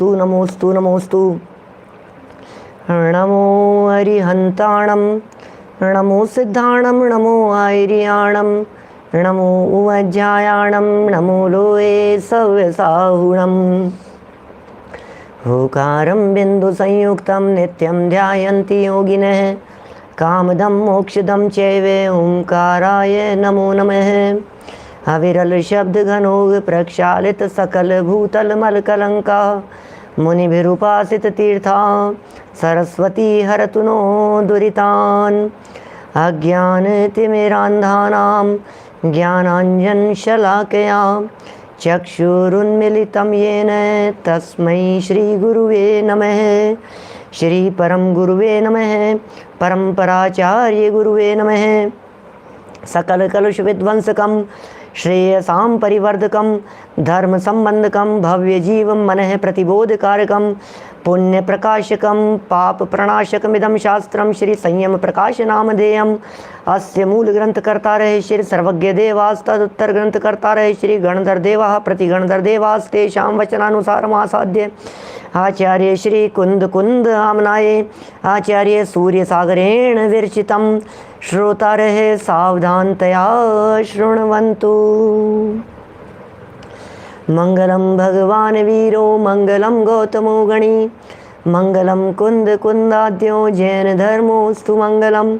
नमोस्तु नमोस्तु नमोस्तु। नमो अरिहंताणं नमो सिद्धाणं नमो आयर्याणं नमो उवज्जायाणं नमो लोये सव्यसाहुणम्। होकारं बिन्दुसंयुक्तं नित्यं ध्यायन्ति योगिनः कामदं मोक्षदं चैव ओंकाराय नमो नमः। अविरल शब्द घनोग प्रक्षालित सकल भूतल मल कलंका मुनिभिरुपासित तीर्था सरस्वती हरतु नो दुरितान्। अज्ञानतिमिरान्धानां ज्ञानाञ्जन शलाकया चक्षुरुन्मिलितं येन तस्मै श्री गुरुवे नमः। श्री परम गुरुवे नमः। परम्पराचार्य गुरुवे नमः। सकल कलुष विध्वंसकं श्रेयसां परिवर्धकं धर्म संबंधकं भव्य जीवं मनः प्रतिबोधकारकं पुण्य प्रकाशकं पाप प्रणाशकमिदं शास्त्रं श्री संयम प्रकाश नामधेयम्। अस्य मूल ग्रंथ कर्ता रहे श्री सर्वज्ञ देवास्तदुत्तर ग्रंथ कर्ता रहे श्री गणधर देवा प्रतिगणधर देवास्तेषां वचनानुसारमासाद्य आचार्य श्री कुंद कुंद आमनाये आचार्य सूर्य सागरेण विरचितं श्रोता रहे सावधानतया शृण्वन्तु। मंगलम भगवान वीरो मंगलम गौतमो गणी मंगलम कुंद कुंदाद्यो जैन धर्मोस्तु मंगलम।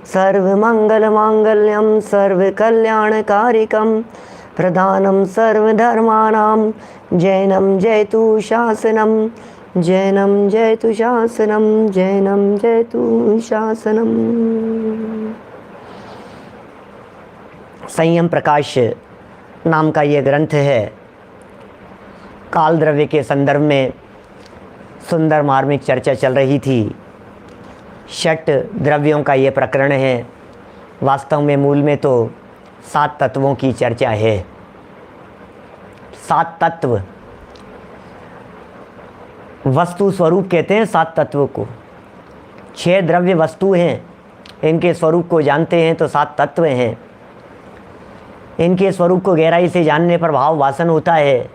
सर्वमंगल मांगल्यम सर्वकल्याणकारिकं प्रधानं सर्वधर्माणां जैनं जयतु शासनं जैनं जयतु शासनं जैनं जयतु शासनं। संयम प्रकाश नाम का ये ग्रंथ है। काल द्रव्य के संदर्भ में सुंदर मार्मिक चर्चा चल रही थी। षट द्रव्यों का ये प्रकरण है। वास्तव में मूल में तो 7 तत्वों की चर्चा है। 7 तत्व वस्तु स्वरूप कहते हैं 7 तत्व को। 6 द्रव्य वस्तु हैं, इनके स्वरूप को जानते हैं तो 7 तत्व हैं। इनके स्वरूप को गहराई से जानने पर भाव वासन होता है।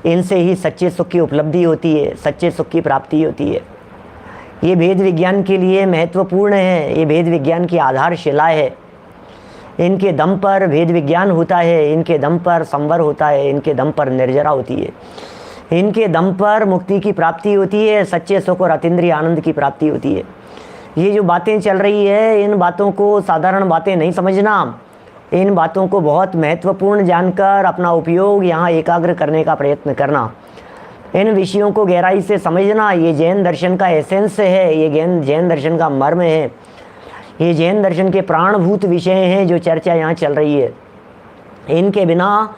इनसे ही सच्चे सुख की उपलब्धि होती है, सच्चे सुख की प्राप्ति होती है। ये भेद विज्ञान के लिए महत्वपूर्ण है। ये भेद विज्ञान की आधारशिला है। इनके दम पर भेद विज्ञान होता है, इनके दम पर संवर होता है, इनके दम पर निर्जरा होती है, इनके दम पर मुक्ति की प्राप्ति होती है, सच्चे सुख और अतीन्द्रिय आनंद की प्राप्ति होती है। ये जो बातें चल रही है, इन बातों को साधारण बातें नहीं समझना। इन बातों को बहुत महत्वपूर्ण जानकर अपना उपयोग यहाँ एकाग्र करने का प्रयत्न करना। इन विषयों को गहराई से समझना। ये जैन दर्शन का एसेंस है, ये जैन दर्शन का मर्म है, ये जैन दर्शन के प्राणभूत विषय हैं जो चर्चा यहाँ चल रही है। इनके बिना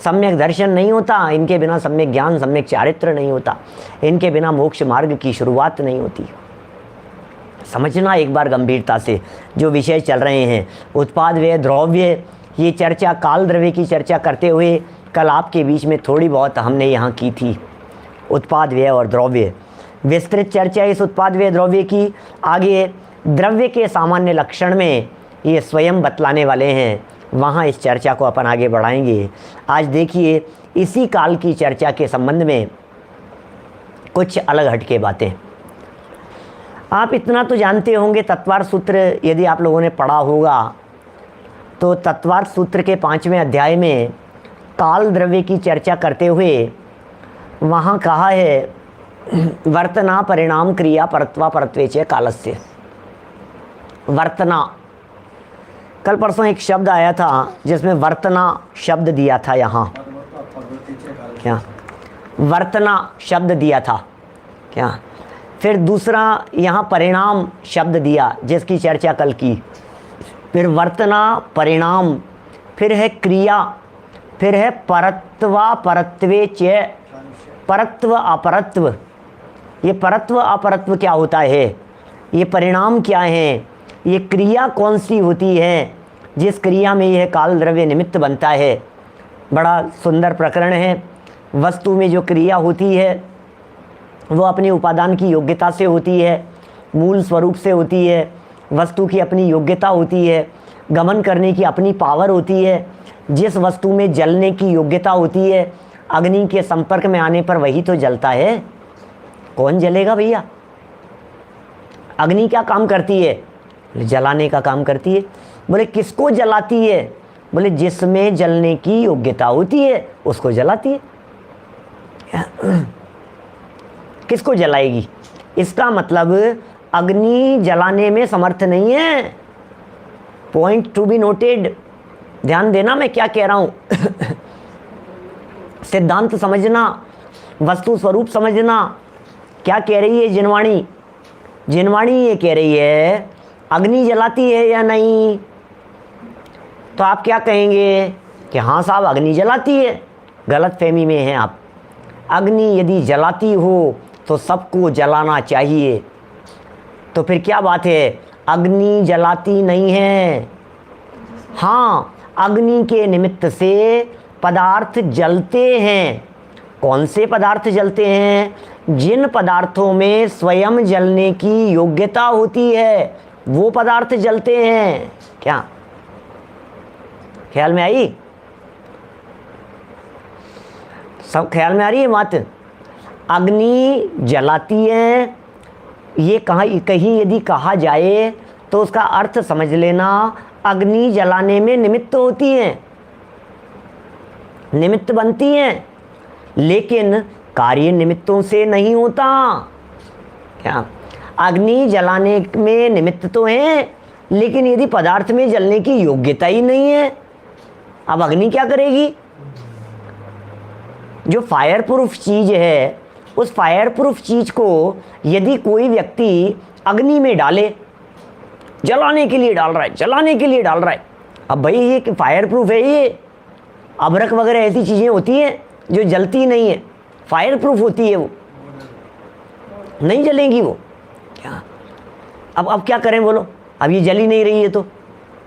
सम्यक दर्शन नहीं होता, इनके बिना सम्यक ज्ञान सम्यक चारित्र नहीं होता, इनके बिना मोक्ष मार्ग की शुरुआत नहीं होती। समझना एक बार गंभीरता से जो विषय चल रहे हैं। उत्पाद व्यय द्रव्य, ये चर्चा काल द्रव्य की चर्चा करते हुए कल आपके बीच में थोड़ी बहुत हमने यहाँ की थी। उत्पाद व्यय और द्रव्य विस्तृत चर्चा इस उत्पाद व्यय द्रव्य की आगे द्रव्य के सामान्य लक्षण में ये स्वयं बतलाने वाले हैं। वहाँ इस चर्चा को अपन आगे बढ़ाएंगे। आज देखिए इसी काल की चर्चा के संबंध में कुछ अलग हटके बातें। आप इतना तो जानते होंगे, तत्वार्थ सूत्र यदि आप लोगों ने पढ़ा होगा तो तत्वार्थ सूत्र के 5वें अध्याय में काल द्रव्य की चर्चा करते हुए वहाँ कहा है वर्तना परिणाम क्रिया परत्वा परत्वे च कालस्य। वर्तना, कल परसों एक शब्द आया था जिसमें वर्तना शब्द दिया था। यहाँ क्या वर्तना शब्द दिया था क्या? फिर दूसरा यहाँ परिणाम शब्द दिया जिसकी चर्चा कल की। फिर वर्तना परिणाम, फिर है क्रिया, फिर है परत्वा परत्वे च, परत्व अपरत्व। ये परत्व अपरत्व क्या होता है, ये परिणाम क्या है, ये क्रिया कौन सी होती है जिस क्रिया में यह काल द्रव्य निमित्त बनता है। बड़ा सुंदर प्रकरण है। वस्तु में जो क्रिया होती है वो अपनी उपादान की योग्यता से होती है, मूल स्वरूप से होती है। वस्तु की अपनी योग्यता होती है, गमन करने की अपनी पावर होती है। जिस वस्तु में जलने की योग्यता होती है अग्नि के संपर्क में आने पर वही तो जलता है। कौन जलेगा भैया? अग्नि क्या काम करती है? जलाने का काम करती है। बोले किसको जलाती है? बोले जिसमें जलने की योग्यता होती है उसको जलाती है। किसको जलाएगी? इसका मतलब अग्नि जलाने में समर्थ नहीं है। Point to be noted. ध्यान देना मैं क्या कह रहा हूं। सिद्धांत समझना, वस्तु स्वरूप समझना। क्या कह रही है जिनवाणी? जिनवाणी ये कह रही है अग्नि जलाती है या नहीं? तो आप क्या कहेंगे कि हाँ साहब अग्नि जलाती है। गलत फहमी में हैं आप। अग्नि यदि जलाती हो तो सबको जलाना चाहिए। तो फिर क्या बात है? अग्नि जलाती नहीं है। हाँ, अग्नि के निमित्त से पदार्थ जलते हैं। कौन से पदार्थ जलते हैं? जिन पदार्थों में स्वयं जलने की योग्यता होती है वो पदार्थ जलते हैं। क्या ख्याल में आई? सब ख्याल में आ रही है बात? अग्नि जलाती है ये कहीं यदि कहा जाए तो उसका अर्थ समझ लेना, अग्नि जलाने में निमित्त होती है, निमित्त बनती हैं, लेकिन कार्य निमित्तों से नहीं होता। क्या? अग्नि जलाने में निमित्त तो है लेकिन यदि पदार्थ में जलने की योग्यता ही नहीं है, अब अग्नि क्या करेगी? जो फायर प्रूफ चीज है उस फायर प्रूफ चीज को यदि कोई व्यक्ति अग्नि में डाले, जलाने के लिए डाल रहा है, जलाने के लिए डाल रहा है, अब भाई ये फायर प्रूफ है, ये अबरक वगैरह ऐसी चीजें होती हैं जो जलती नहीं है, फायर प्रूफ होती है, वो नहीं जलेंगी वो। क्या अब क्या करें बोलो? अब ये जल ही नहीं रही है तो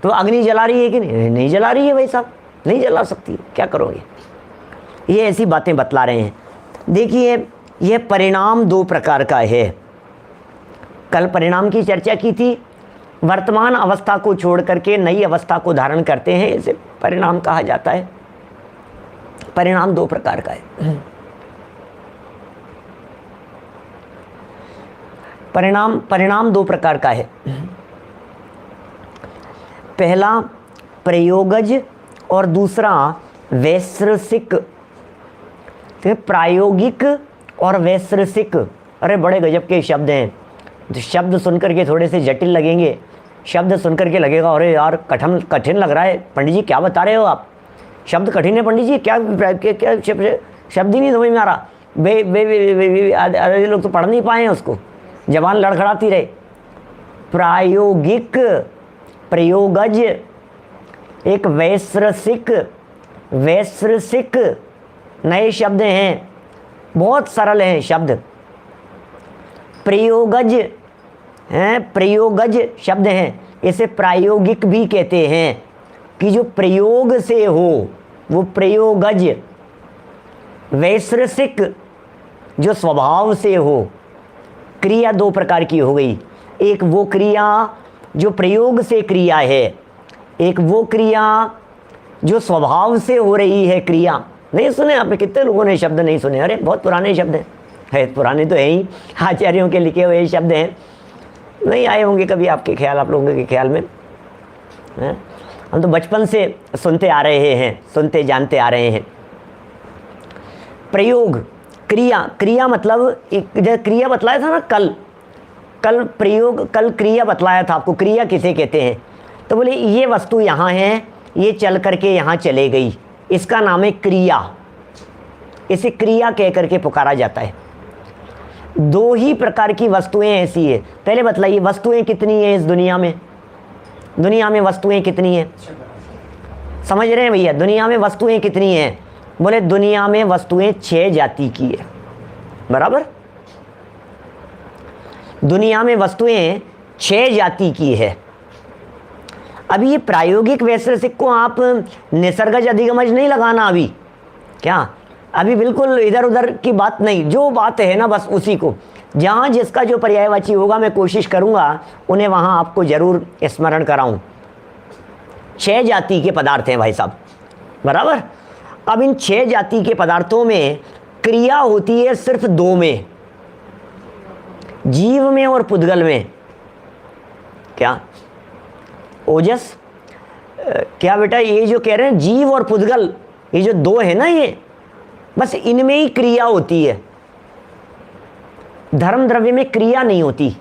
अग्नि जला रही है कि नहीं? नहीं जला रही है भाई साहब, नहीं जला सकती। क्या करोगे? ये ऐसी बातें बतला रहे हैं। देखिए यह परिणाम दो प्रकार का है। कल परिणाम की चर्चा की थी। वर्तमान अवस्था को छोड़ करके नई अवस्था को धारण करते हैं, इसे परिणाम कहा जाता है। परिणाम दो प्रकार का है। परिणाम दो प्रकार का है। पहला प्रयोगज और दूसरा वैश्रसिक। प्रायोगिक और वैश्रसिक, अरे बड़े गजब के शब्द हैं। तो शब्द सुनकर के थोड़े से जटिल लगेंगे, शब्द सुनकर के लगेगा अरे यार कठिन लग रहा है, पंडित जी क्या बता रहे हो आप? शब्द कठिन है पंडित जी, क्या शब्द ही नहीं समझ में आ रहा। आधे लोग तो पढ़ नहीं पाए हैं उसको, जबान लड़खड़ाती रहे। प्रायोगिक, प्रयोगज, एक वैश्रसिक नए शब्द हैं, बहुत सरल हैं शब्द। प्रयोगज हैं, प्रयोगज शब्द हैं, इसे प्रायोगिक भी कहते हैं कि जो प्रयोग से हो वो प्रयोगज। वैश्रसिक जो स्वभाव से हो। क्रिया दो प्रकार की हो गई, एक वो क्रिया जो प्रयोग से क्रिया है, एक वो क्रिया जो स्वभाव से हो रही है क्रिया। नहीं सुने आपने? कितने लोगों ने शब्द नहीं सुने? अरे बहुत पुराने शब्द हैं, है पुराने तो है ही, आचार्यों के लिखे हुए शब्द हैं, नहीं आए होंगे कभी आपके ख्याल, आप लोगों के ख्याल में है? हम तो बचपन से सुनते आ रहे हैं, सुनते जानते आ रहे हैं। प्रयोग, क्रिया मतलब एक क्रिया बतलाया था ना कल प्रयोग, कल क्रिया बतलाया था आपको। क्रिया किसे कहते हैं? तो बोले ये वस्तु यहाँ है, ये चल करके यहाँ चले गई, इसका नाम है क्रिया। इसे क्रिया कह करके पुकारा जाता है। दो ही प्रकार की वस्तुएं ऐसी है। पहले बतलाइए वस्तुएं कितनी हैं इस दुनिया में? दुनिया में वस्तुएं कितनी हैं? समझ रहे हैं भैया? दुनिया में वस्तुएं कितनी हैं? बोले दुनिया में वस्तुएं 6 जाति की है। बराबर? दुनिया में वस्तुएं 6 जाति की है। अभी ये प्रायोगिक वैश्रसिक को आप निसर्गज अधिगमज नहीं लगाना अभी। क्या? अभी बिल्कुल इधर उधर की बात नहीं, जो बात है ना बस उसी को, जहाँ जिसका जो पर्यायवाची होगा मैं कोशिश करूँगा उन्हें वहाँ आपको ज़रूर स्मरण कराऊँ। 6 जाति के पदार्थ हैं भाई साहब। बराबर? अब इन 6 जाति के पदार्थों में क्रिया होती है सिर्फ 2 में, जीव में और पुद्गल में। क्या ओजस, क्या बेटा ये जो कह रहे हैं जीव और पुद्गल, ये जो 2 है ना, ये बस इनमें ही क्रिया होती है। धर्म द्रव्य में क्रिया नहीं होती,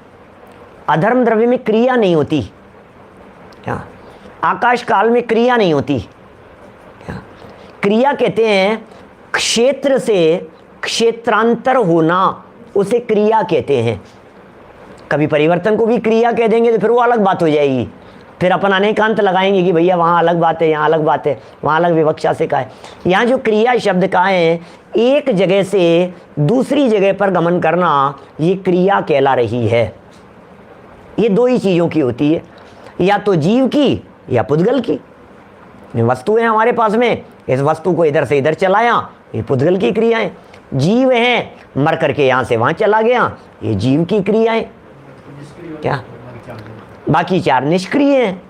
अधर्म द्रव्य में क्रिया नहीं होती, क्या आकाश काल में क्रिया नहीं होती। क्या क्रिया कहते हैं क्षेत्र से क्षेत्रांतर होना, उसे क्रिया कहते हैं। कभी परिवर्तन को भी क्रिया कह देंगे तो फिर वो अलग बात हो जाएगी, फिर अपन अनेकांत लगाएंगे कि भैया वहाँ अलग बात है, यहाँ अलग बात है, वहाँ अलग विवक्षा से कहा है। यहाँ जो क्रिया शब्द का है, एक जगह से दूसरी जगह पर गमन करना, ये क्रिया कहला रही है। ये 2 ही चीज़ों की होती है, या तो जीव की या पुद्गल की। वस्तु है हमारे पास में, इस वस्तु को इधर से इधर चलाया, ये पुद्गल की क्रियाएं। जीव है, मर करके यहाँ से वहाँ चला गया, ये जीव की क्रियाएं। क्या बाकी 4 निष्क्रिय हैं।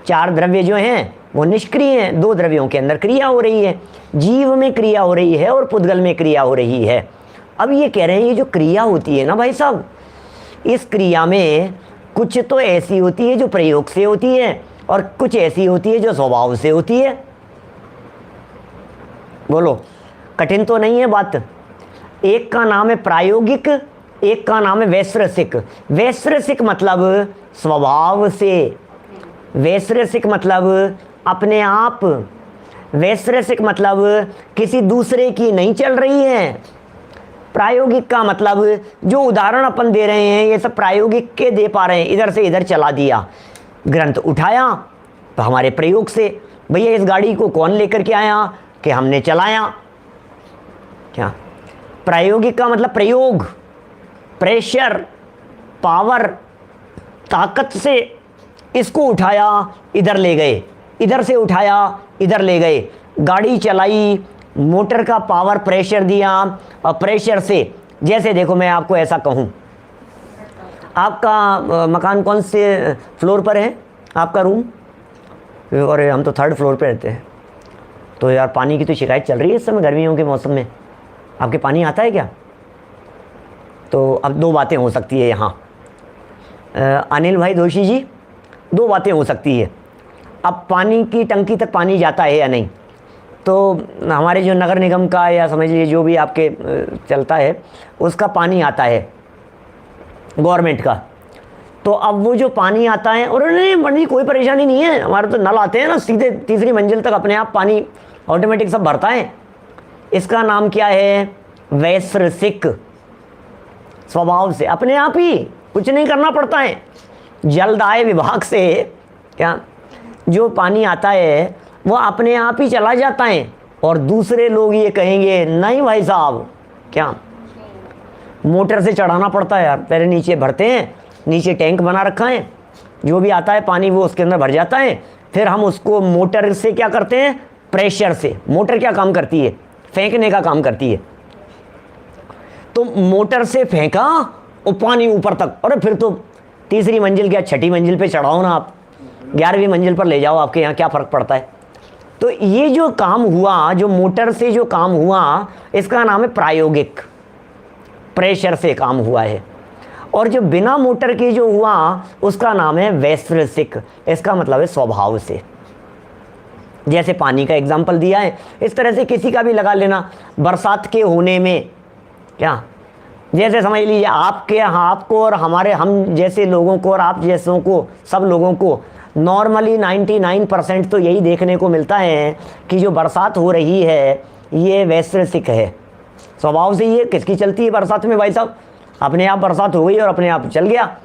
4 द्रव्य जो हैं वो निष्क्रिय हैं, 2 द्रव्यों के अंदर क्रिया हो रही है। जीव में क्रिया हो रही है और पुद्गल में क्रिया हो रही है। अब ये कह रहे हैं ये जो क्रिया होती है ना भाई साहब, इस क्रिया में कुछ तो ऐसी होती है जो प्रयोग से होती है और कुछ ऐसी होती है जो स्वभाव से होती है। बोलो, कठिन तो नहीं है बात। एक का नाम है प्रायोगिक, एक का नाम है वैश्रसिक। वैश्रसिक मतलब स्वभाव से, वैश्रसिक मतलब अपने आप, वैश्रसिक मतलब किसी दूसरे की नहीं चल रही है। प्रायोगिक का मतलब जो उदाहरण अपन दे रहे हैं ये सब प्रायोगिक के दे पा रहे हैं, इधर से इधर चला दिया, ग्रंथ उठाया तो हमारे प्रयोग से। भैया इस गाड़ी को कौन लेकर के आया कि हमने चलाया। क्या प्रायोगिक का मतलब प्रयोग, प्रेशर, पावर, ताकत से इसको उठाया इधर ले गए, इधर से उठाया इधर ले गए, गाड़ी चलाई, मोटर का पावर प्रेशर दिया और प्रेशर से, जैसे देखो मैं आपको ऐसा कहूँ, आपका मकान कौन से फ्लोर पर है आपका रूम? और हम तो 3rd फ्लोर पे रहते हैं। तो यार पानी की तो शिकायत चल रही है इस समय गर्मियों के मौसम में, आपके पानी आता है क्या? तो अब 2 बातें हो सकती है यहाँ, अनिल भाई दोषी जी, 2 बातें हो सकती है। अब पानी की टंकी तक पानी जाता है या नहीं, तो हमारे जो नगर निगम का या समझ लीजिए जो भी आपके चलता है उसका पानी आता है गवर्नमेंट का। तो अब वो जो पानी आता है, और नहीं बड़ी कोई परेशानी नहीं है, हमारे तो नल आते हैं ना सीधे 3री मंजिल तक अपने आप पानी ऑटोमेटिक सब भरता है। इसका नाम क्या है? वैश्रसिक, स्वभाव से अपने आप ही, कुछ नहीं करना पड़ता है। जलदाय विभाग से क्या जो पानी आता है वो अपने आप ही चला जाता है, और दूसरे लोग ये कहेंगे नहीं भाई साहब, क्या मोटर से चढ़ाना पड़ता है यार, पहले नीचे भरते हैं, नीचे टैंक बना रखा है, जो भी आता है पानी वो उसके अंदर भर जाता है, फिर हम उसको मोटर से क्या करते हैं? प्रेशर से। मोटर क्या काम करती है? फेंकने का काम करती है। तो मोटर से फेंका और पानी ऊपर तक, अरे फिर तो 3री मंजिल क्या 6ठी मंजिल पे चढ़ाओ ना आप, 11वीं मंजिल पर ले जाओ, आपके यहाँ क्या फ़र्क पड़ता है? तो ये जो काम हुआ, जो मोटर से जो काम हुआ, इसका नाम है प्रायोगिक, प्रेशर से काम हुआ है। और जो बिना मोटर के जो हुआ उसका नाम है वैश्रसिक, इसका मतलब है स्वभाव से। जैसे पानी का एग्जाम्पल दिया है, इस तरह से किसी का भी लगा लेना। बरसात के होने में क्या, जैसे समझ लीजिए आपके, आपको और हमारे, हम जैसे लोगों को और आप जैसों को, सब लोगों को नॉर्मली 99% तो यही देखने को मिलता है कि जो बरसात हो रही है ये वैश्रसिक है, स्वभाव से। ये किसकी चलती है बरसात में भाई साहब? अपने आप बरसात हो गई और अपने आप चल गया।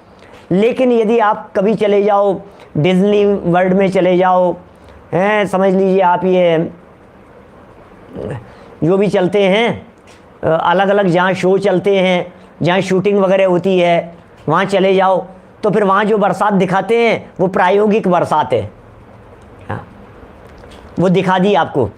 लेकिन यदि आप कभी चले जाओ डिज्नी वर्ल्ड में चले जाओ, हैं समझ लीजिए आप, ये जो भी चलते हैं अलग अलग जहाँ शो चलते हैं, जहाँ शूटिंग वगैरह होती है, वहाँ चले जाओ, तो फिर वहाँ जो बरसात दिखाते हैं वो प्रायोगिक बरसात है। हाँ, वो दिखा दी आपको,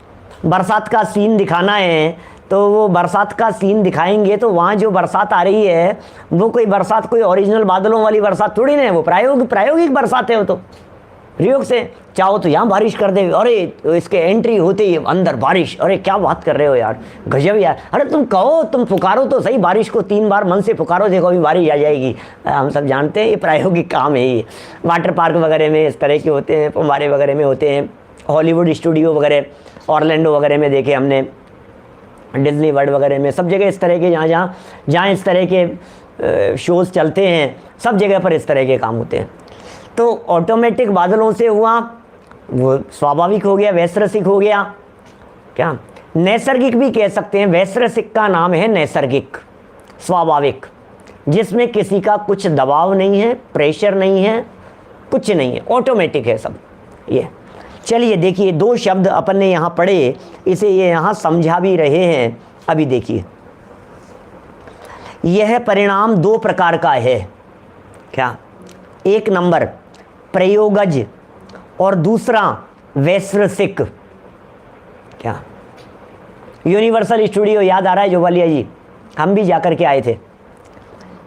बरसात का सीन दिखाना है तो वो बरसात का सीन दिखाएंगे, तो वहाँ जो बरसात आ रही है वो कोई बरसात, कोई ओरिजिनल बादलों वाली बरसात थोड़ी ना है, वो प्रायोगिक बरसात है वो तो। प्रयोग से। चाहो तो यहाँ बारिश कर दे, अरे इसके एंट्री होते ही अंदर बारिश, अरे क्या बात कर रहे हो यार, गजब यार। अरे तुम कहो, तुम पुकारो तो सही बारिश को, 3 बार मन से पुकारो, देखो अभी बारिश आ जाएगी। हम सब जानते हैं ये प्रायोगिक काम है ये। वाटर पार्क वगैरह में इस तरह के होते हैं, फुव्वारे वगैरह में होते हैं, हॉलीवुड स्टूडियो वगैरह, ऑरलैंडो वगैरह में देखे हमने, डिज्नी वर्ल्ड वगैरह में, सब जगह इस तरह के जहाँ इस तरह के शोज़ चलते हैं, सब जगह पर इस तरह के काम होते हैं। तो ऑटोमेटिक बादलों से हुआ, वो स्वाभाविक हो गया, वैश्रसिक हो गया। क्या नैसर्गिक भी कह सकते हैं, वैश्रसिक का नाम है नैसर्गिक, स्वाभाविक, जिसमें किसी का कुछ दबाव नहीं है, प्रेशर नहीं है, कुछ नहीं है, ऑटोमेटिक है सब ये। चलिए देखिए, 2 शब्द अपन ने यहाँ पढ़े, इसे ये यहाँ समझा भी रहे हैं। अभी देखिए, यह परिणाम 2 प्रकार का है। क्या? 1 नंबर प्रयोगज और दूसरा वैश्रसिक। क्या? यूनिवर्सल स्टूडियो याद आ रहा है जोबालिया जी? हम भी जाकर के आए थे।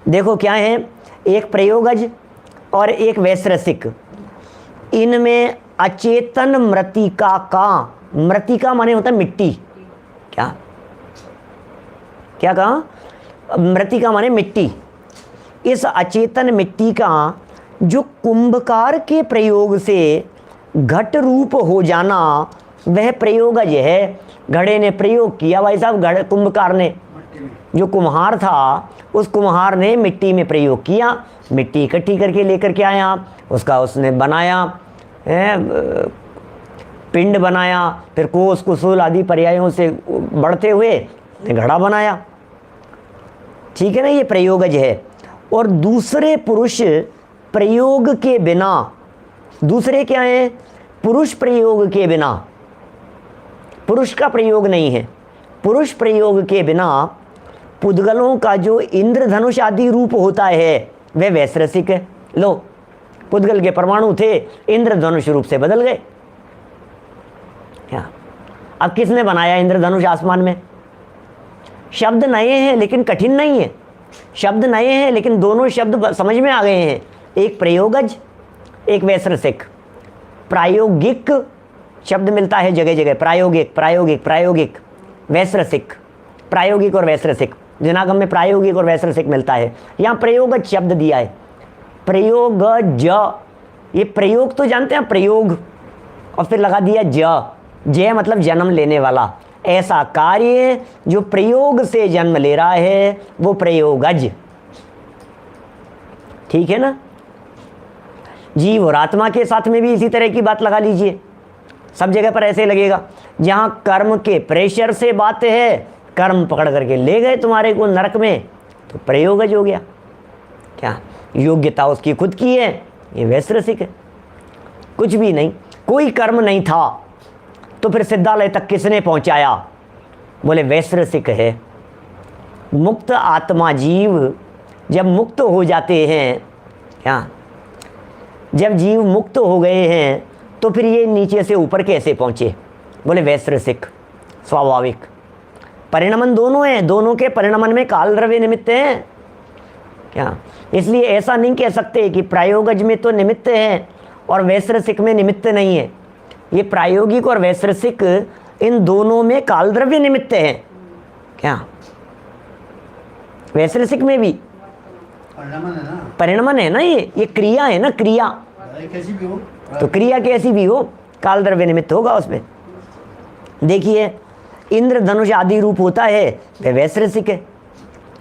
देखो क्या है, एक प्रयोगज और एक वैश्रसिक। इनमें अचेतन मृतिका का, मृतिका माने होता है मिट्टी। क्या क्या कहा? मृतिका माने मिट्टी। इस अचेतन मिट्टी का जो कुंभकार के प्रयोग से घट रूप हो जाना, वह प्रयोगज है। घड़े ने प्रयोग किया भाई साहब, घड़े कुंभकार ने, जो कुम्हार था उस कुम्हार ने मिट्टी में प्रयोग किया, मिट्टी इकट्ठी करके लेकर के आया, उसका उसने बनाया, पिंड बनाया, फिर कोस कुसूल आदि पर्यायों से बढ़ते हुए घड़ा बनाया। ठीक है ना, ये प्रयोगज है। और दूसरे पुरुष प्रयोग के बिना, दूसरे क्या है? पुरुष प्रयोग के बिना, पुरुष का प्रयोग नहीं है, पुरुष प्रयोग के बिना पुद्गलों का जो इंद्रधनुष आदि रूप होता है वह वैश्रसिक है। लो, पुद्गल के परमाणु थे, इंद्रधनुष रूप से बदल गए। क्या? अब किसने बनाया इंद्रधनुष आसमान में? शब्द नए हैं लेकिन कठिन नहीं है, शब्द नए हैं लेकिन दोनों शब्द समझ में आ गए हैं। एक प्रयोगज, एक वैश्रसिक। प्रायोगिक शब्द मिलता है जगह जगह, प्रायोगिक प्रायोगिक प्रायोगिक, वैश्रसिक, प्रायोगिक और वैश्रसिक। दिनागम में प्रायोगिक और वैश्रसिक मिलता है, यहाँ प्रयोगज शब्द दिया है, प्रयोगज। ये प्रयोग तो जानते हैं, प्रयोग, और फिर लगा दिया जय मतलब जन्म लेने वाला। ऐसा कार्य जो प्रयोग से जन्म ले रहा है वो प्रयोगज। ठीक है ना? जीव और आत्मा के साथ में भी इसी तरह की बात लगा लीजिए, सब जगह पर ऐसे लगेगा। जहां कर्म के प्रेशर से बात है, कर्म पकड़ करके ले गए तुम्हारे को नरक में, तो प्रयोगज हो गया। क्या? योग्यता उसकी खुद की है, ये वैश्रसिक है। कुछ भी नहीं, कोई कर्म नहीं था, तो फिर सिद्धालय तक किसने पहुंचाया? बोले वैश्रसिक है। मुक्त आत्मा जीव जब मुक्त हो जाते हैं, क्या? जब जीव मुक्त हो गए हैं तो फिर ये नीचे से ऊपर कैसे पहुंचे? बोले वैश्रसिक, स्वाभाविक। परिणमन दोनों हैं, दोनों के परिणमन में काल द्रव्य निमित्त हैं। क्या? इसलिए ऐसा नहीं कह सकते कि प्रायोगज में तो निमित्त है और वैश्रसिक में निमित्त नहीं है। ये प्रायोगिक और वैश्रसिक, इन दोनों में काल द्रव्य निमित्त है। क्या? वैश्रसिक में भी परिणमन है ना, ये क्रिया है ना, क्रिया। कैसी भी हो, तो क्रिया कैसी भी हो, काल द्रव्य निमित्त होगा उसमें। देखिए, इंद्रधनुष आदि रूप होता है वह वैश्रसिक है।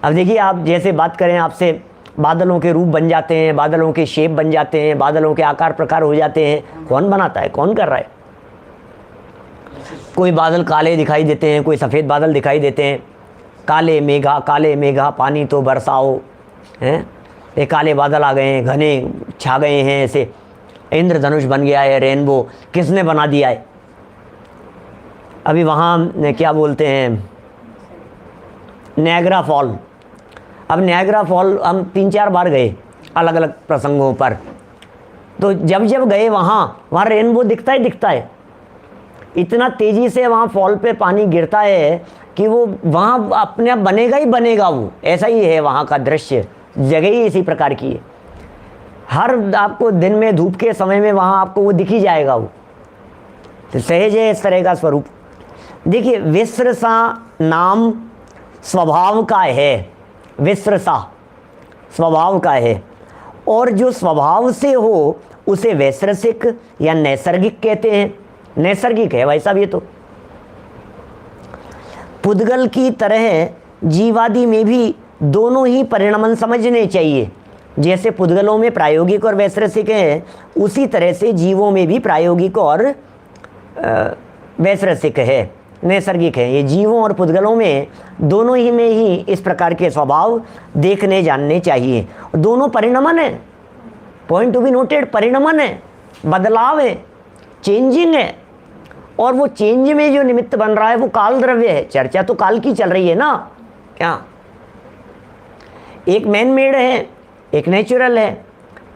अब देखिए, आप जैसे बात करें आपसे, बादलों के रूप बन जाते हैं, बादलों के शेप बन जाते हैं, बादलों के आकार प्रकार हो जाते हैं। कौन बनाता है? कौन कर रहा है? कोई बादल काले दिखाई देते हैं, कोई सफ़ेद बादल दिखाई देते हैं। काले मेघा पानी तो बरसाओ, हैं? ये काले बादल आ गए हैं, घने छा गए हैं, ऐसे इंद्रधनुष बन गया है, रेनबो। किसने बना दिया है? अभी वहाँ क्या बोलते हैं, नायग्रा फॉल। अब नायग्रा फॉल हम 3-4 बार गए अलग अलग प्रसंगों पर, तो जब जब गए वहाँ रेनबो दिखता है। इतना तेज़ी से वहाँ फॉल पे पानी गिरता है कि वो वहाँ अपने आप बनेगा ही बनेगा, वो ऐसा ही है वहाँ का दृश्य, जगह ही इसी प्रकार की है। हर आपको दिन में धूप के समय में वहाँ आपको वो दिख ही जाएगा। वो तो सहज है इस तरह का स्वरूप। देखिए विस्रसा नाम स्वभाव का है, विस्रसा स्वभाव का है, और जो स्वभाव से हो उसे वैश्रसिक या नैसर्गिक कहते हैं। नैसर्गिक है भाई साहब ये तो। पुद्गल की तरह जीवादि में भी दोनों ही परिणमन समझने चाहिए। जैसे पुद्गलों में प्रायोगिक और वैश्रसिक है, उसी तरह से जीवों में भी प्रायोगिक और वैश्रसिक है, नैसर्गिक है। ये जीवों और पुद्गलों में दोनों ही में ही इस प्रकार के स्वभाव देखने जानने चाहिए। दोनों परिणमन है, पॉइंट टू बी नोटेड, परिणमन है, बदलाव है, चेंजिंग है। और वो चेंज में जो निमित्त बन रहा है वो काल द्रव्य है। चर्चा तो काल की चल रही है ना, क्या एक मैन मेड है, एक नेचुरल है।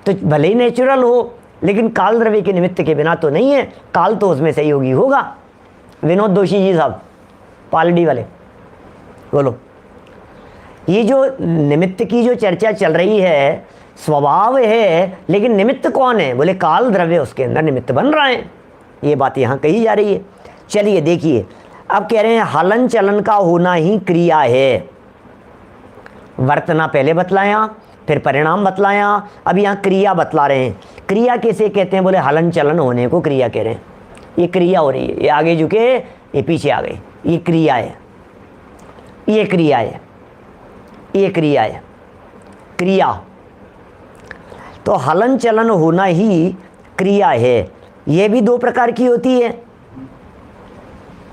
तो भले ही नेचुरल हो लेकिन काल द्रव्य के निमित्त के बिना तो नहीं है, काल तो उसमें सहयोगी होगा। विनोद दोषी जी साहब पालडी वाले, बोलो। ये जो निमित्त की जो चर्चा चल रही है, स्वभाव है लेकिन निमित्त कौन है? बोले काल द्रव्य उसके अंदर निमित्त बन रहा है। ये बात यहाँ कही जा रही है। चलिए देखिए, अब कह रहे हैं हलन चलन का होना ही क्रिया है। वर्तना पहले बतलाया, फिर परिणाम बतलाया, अब यहाँ क्रिया बतला रहे हैं। क्रिया कैसे कहते हैं? बोले हलन चलन होने को क्रिया कह रहे हैं। ये क्रिया हो रही है, ये आगे झुके, ये पीछे आ गए, ये क्रिया है, ये क्रिया है, ये क्रिया है, क्रिया। तो हलन चलन होना ही क्रिया है। ये भी दो प्रकार की होती है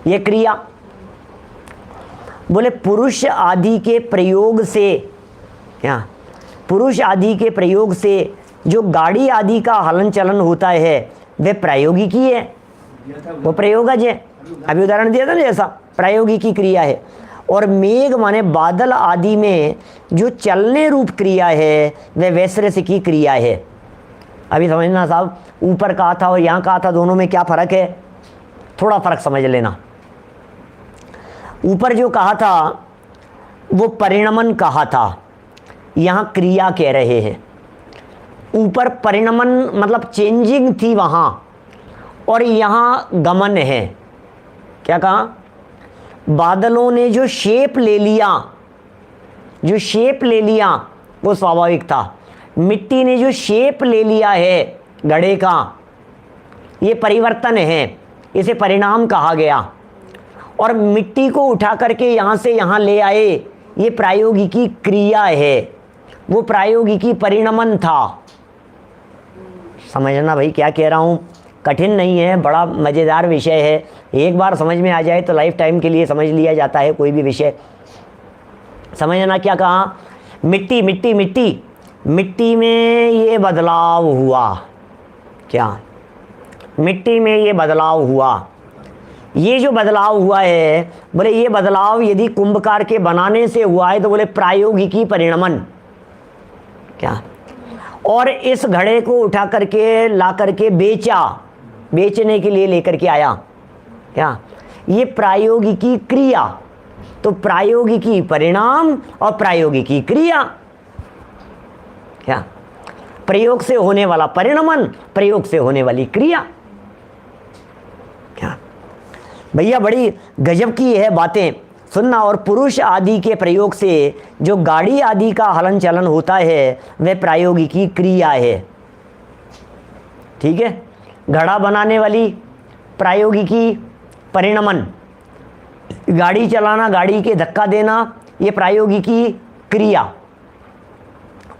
ये क्रिया। बोले पुरुष आदि के प्रयोग से, क्या पुरुष आदि के प्रयोग से जो गाड़ी आदि का हलन चलन होता है वह प्रायोगिकी है, वो प्रयोगज है। अभी उदाहरण दिया था ना, जैसा प्रायोगिकी क्रिया है। और मेघ माने बादल आदि में जो चलने रूप क्रिया है वह वैश्रसिकी क्रिया है। अभी समझना साहब, ऊपर कहा था और यहाँ कहा था, दोनों में क्या फ़र्क है? थोड़ा फ़र्क समझ लेना। ऊपर जो कहा था वो परिणमन कहा था, यहाँ क्रिया कह रहे हैं। ऊपर परिणमन मतलब चेंजिंग थी वहाँ, और यहाँ गमन है। क्या कहा? बादलों ने जो शेप ले लिया, जो शेप ले लिया वो स्वाभाविक था। मिट्टी ने जो शेप ले लिया है घड़े का, ये परिवर्तन है, इसे परिणाम कहा गया। और मिट्टी को उठा करके यहाँ से यहाँ ले आए, ये प्रायोगिकी क्रिया है, वो प्रायोगिकी परिणमन था। समझना भाई क्या कह रहा हूँ, कठिन नहीं है, बड़ा मज़ेदार विषय है। एक बार समझ में आ जाए तो लाइफ टाइम के लिए समझ लिया जाता है कोई भी विषय। समझना क्या कहा? मिट्टी मिट्टी मिट्टी, मिट्टी में ये बदलाव हुआ। क्या? मिट्टी में ये बदलाव हुआ। ये जो बदलाव हुआ है, बोले ये बदलाव यदि कुंभकार के बनाने से हुआ है तो बोले प्रायोगिकी परिणमन। क्या? और इस घड़े को उठा करके ला करके बेचा, बेचने के लिए लेकर के आया। क्या? ये प्रायोगिकी क्रिया। तो प्रायोगिकी परिणाम और प्रायोगिकी क्रिया। क्या? प्रयोग से होने वाला परिणमन, प्रयोग से होने वाली क्रिया। क्या भैया, बड़ी गजब की है बातें सुनना। और पुरुष आदि के प्रयोग से जो गाड़ी आदि का हलन चलन होता है वह प्रायोगिकी क्रिया है। ठीक है? घड़ा बनाने वाली प्रायोगिकी परिणमन, गाड़ी चलाना, गाड़ी के धक्का देना, ये प्रायोगिकी क्रिया।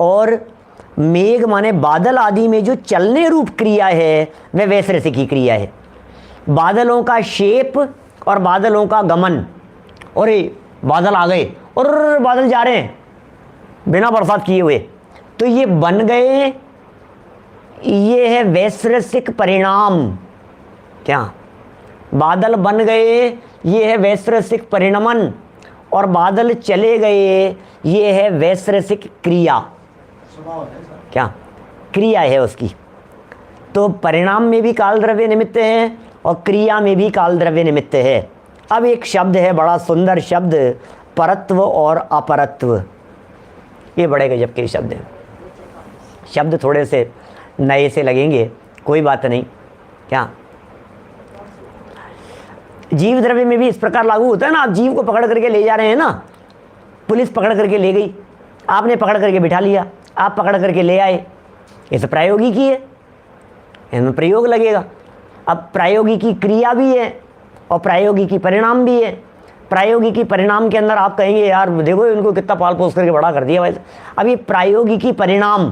और मेघ माने बादल आदि में जो चलने रूप क्रिया है वह वैश्रसिकी क्रिया है। बादलों का शेप और बादलों का गमन। और बादल आ गए और बादल जा रहे हैं बिना बरसात किए हुए, तो ये बन गए, ये है वैश्रसिक परिणाम। क्या? बादल बन गए, ये है वैश्रसिक परिणमन। और बादल चले गए, ये है वैश्रसिक क्रिया। क्या? क्रिया है उसकी। तो परिणाम में भी काल द्रव्य निमित्त है और क्रिया में भी काल द्रव्य निमित्त है। अब एक शब्द है, बड़ा सुंदर शब्द, परत्व और अपरत्व। ये बड़े गजब के शब्द हैं। शब्द थोड़े से नए से लगेंगे, कोई बात नहीं। क्या जीव द्रव्य में भी इस प्रकार लागू होता है ना, आप जीव को पकड़ करके ले जा रहे हैं ना, पुलिस पकड़ करके ले गई, आपने पकड़ करके बिठा लिया, आप पकड़ करके ले आए, ये सब प्रायोगिकी है, इनमें प्रयोग लगेगा। अब प्रायोगिकी क्रिया भी है और प्रायोगिकी परिणाम भी है। प्रायोगिकी परिणाम के अंदर आप कहेंगे यार देखो इनको कितना पाल पोस करके बड़ा कर दिया भाई। अब ये प्रायोगिकी परिणाम,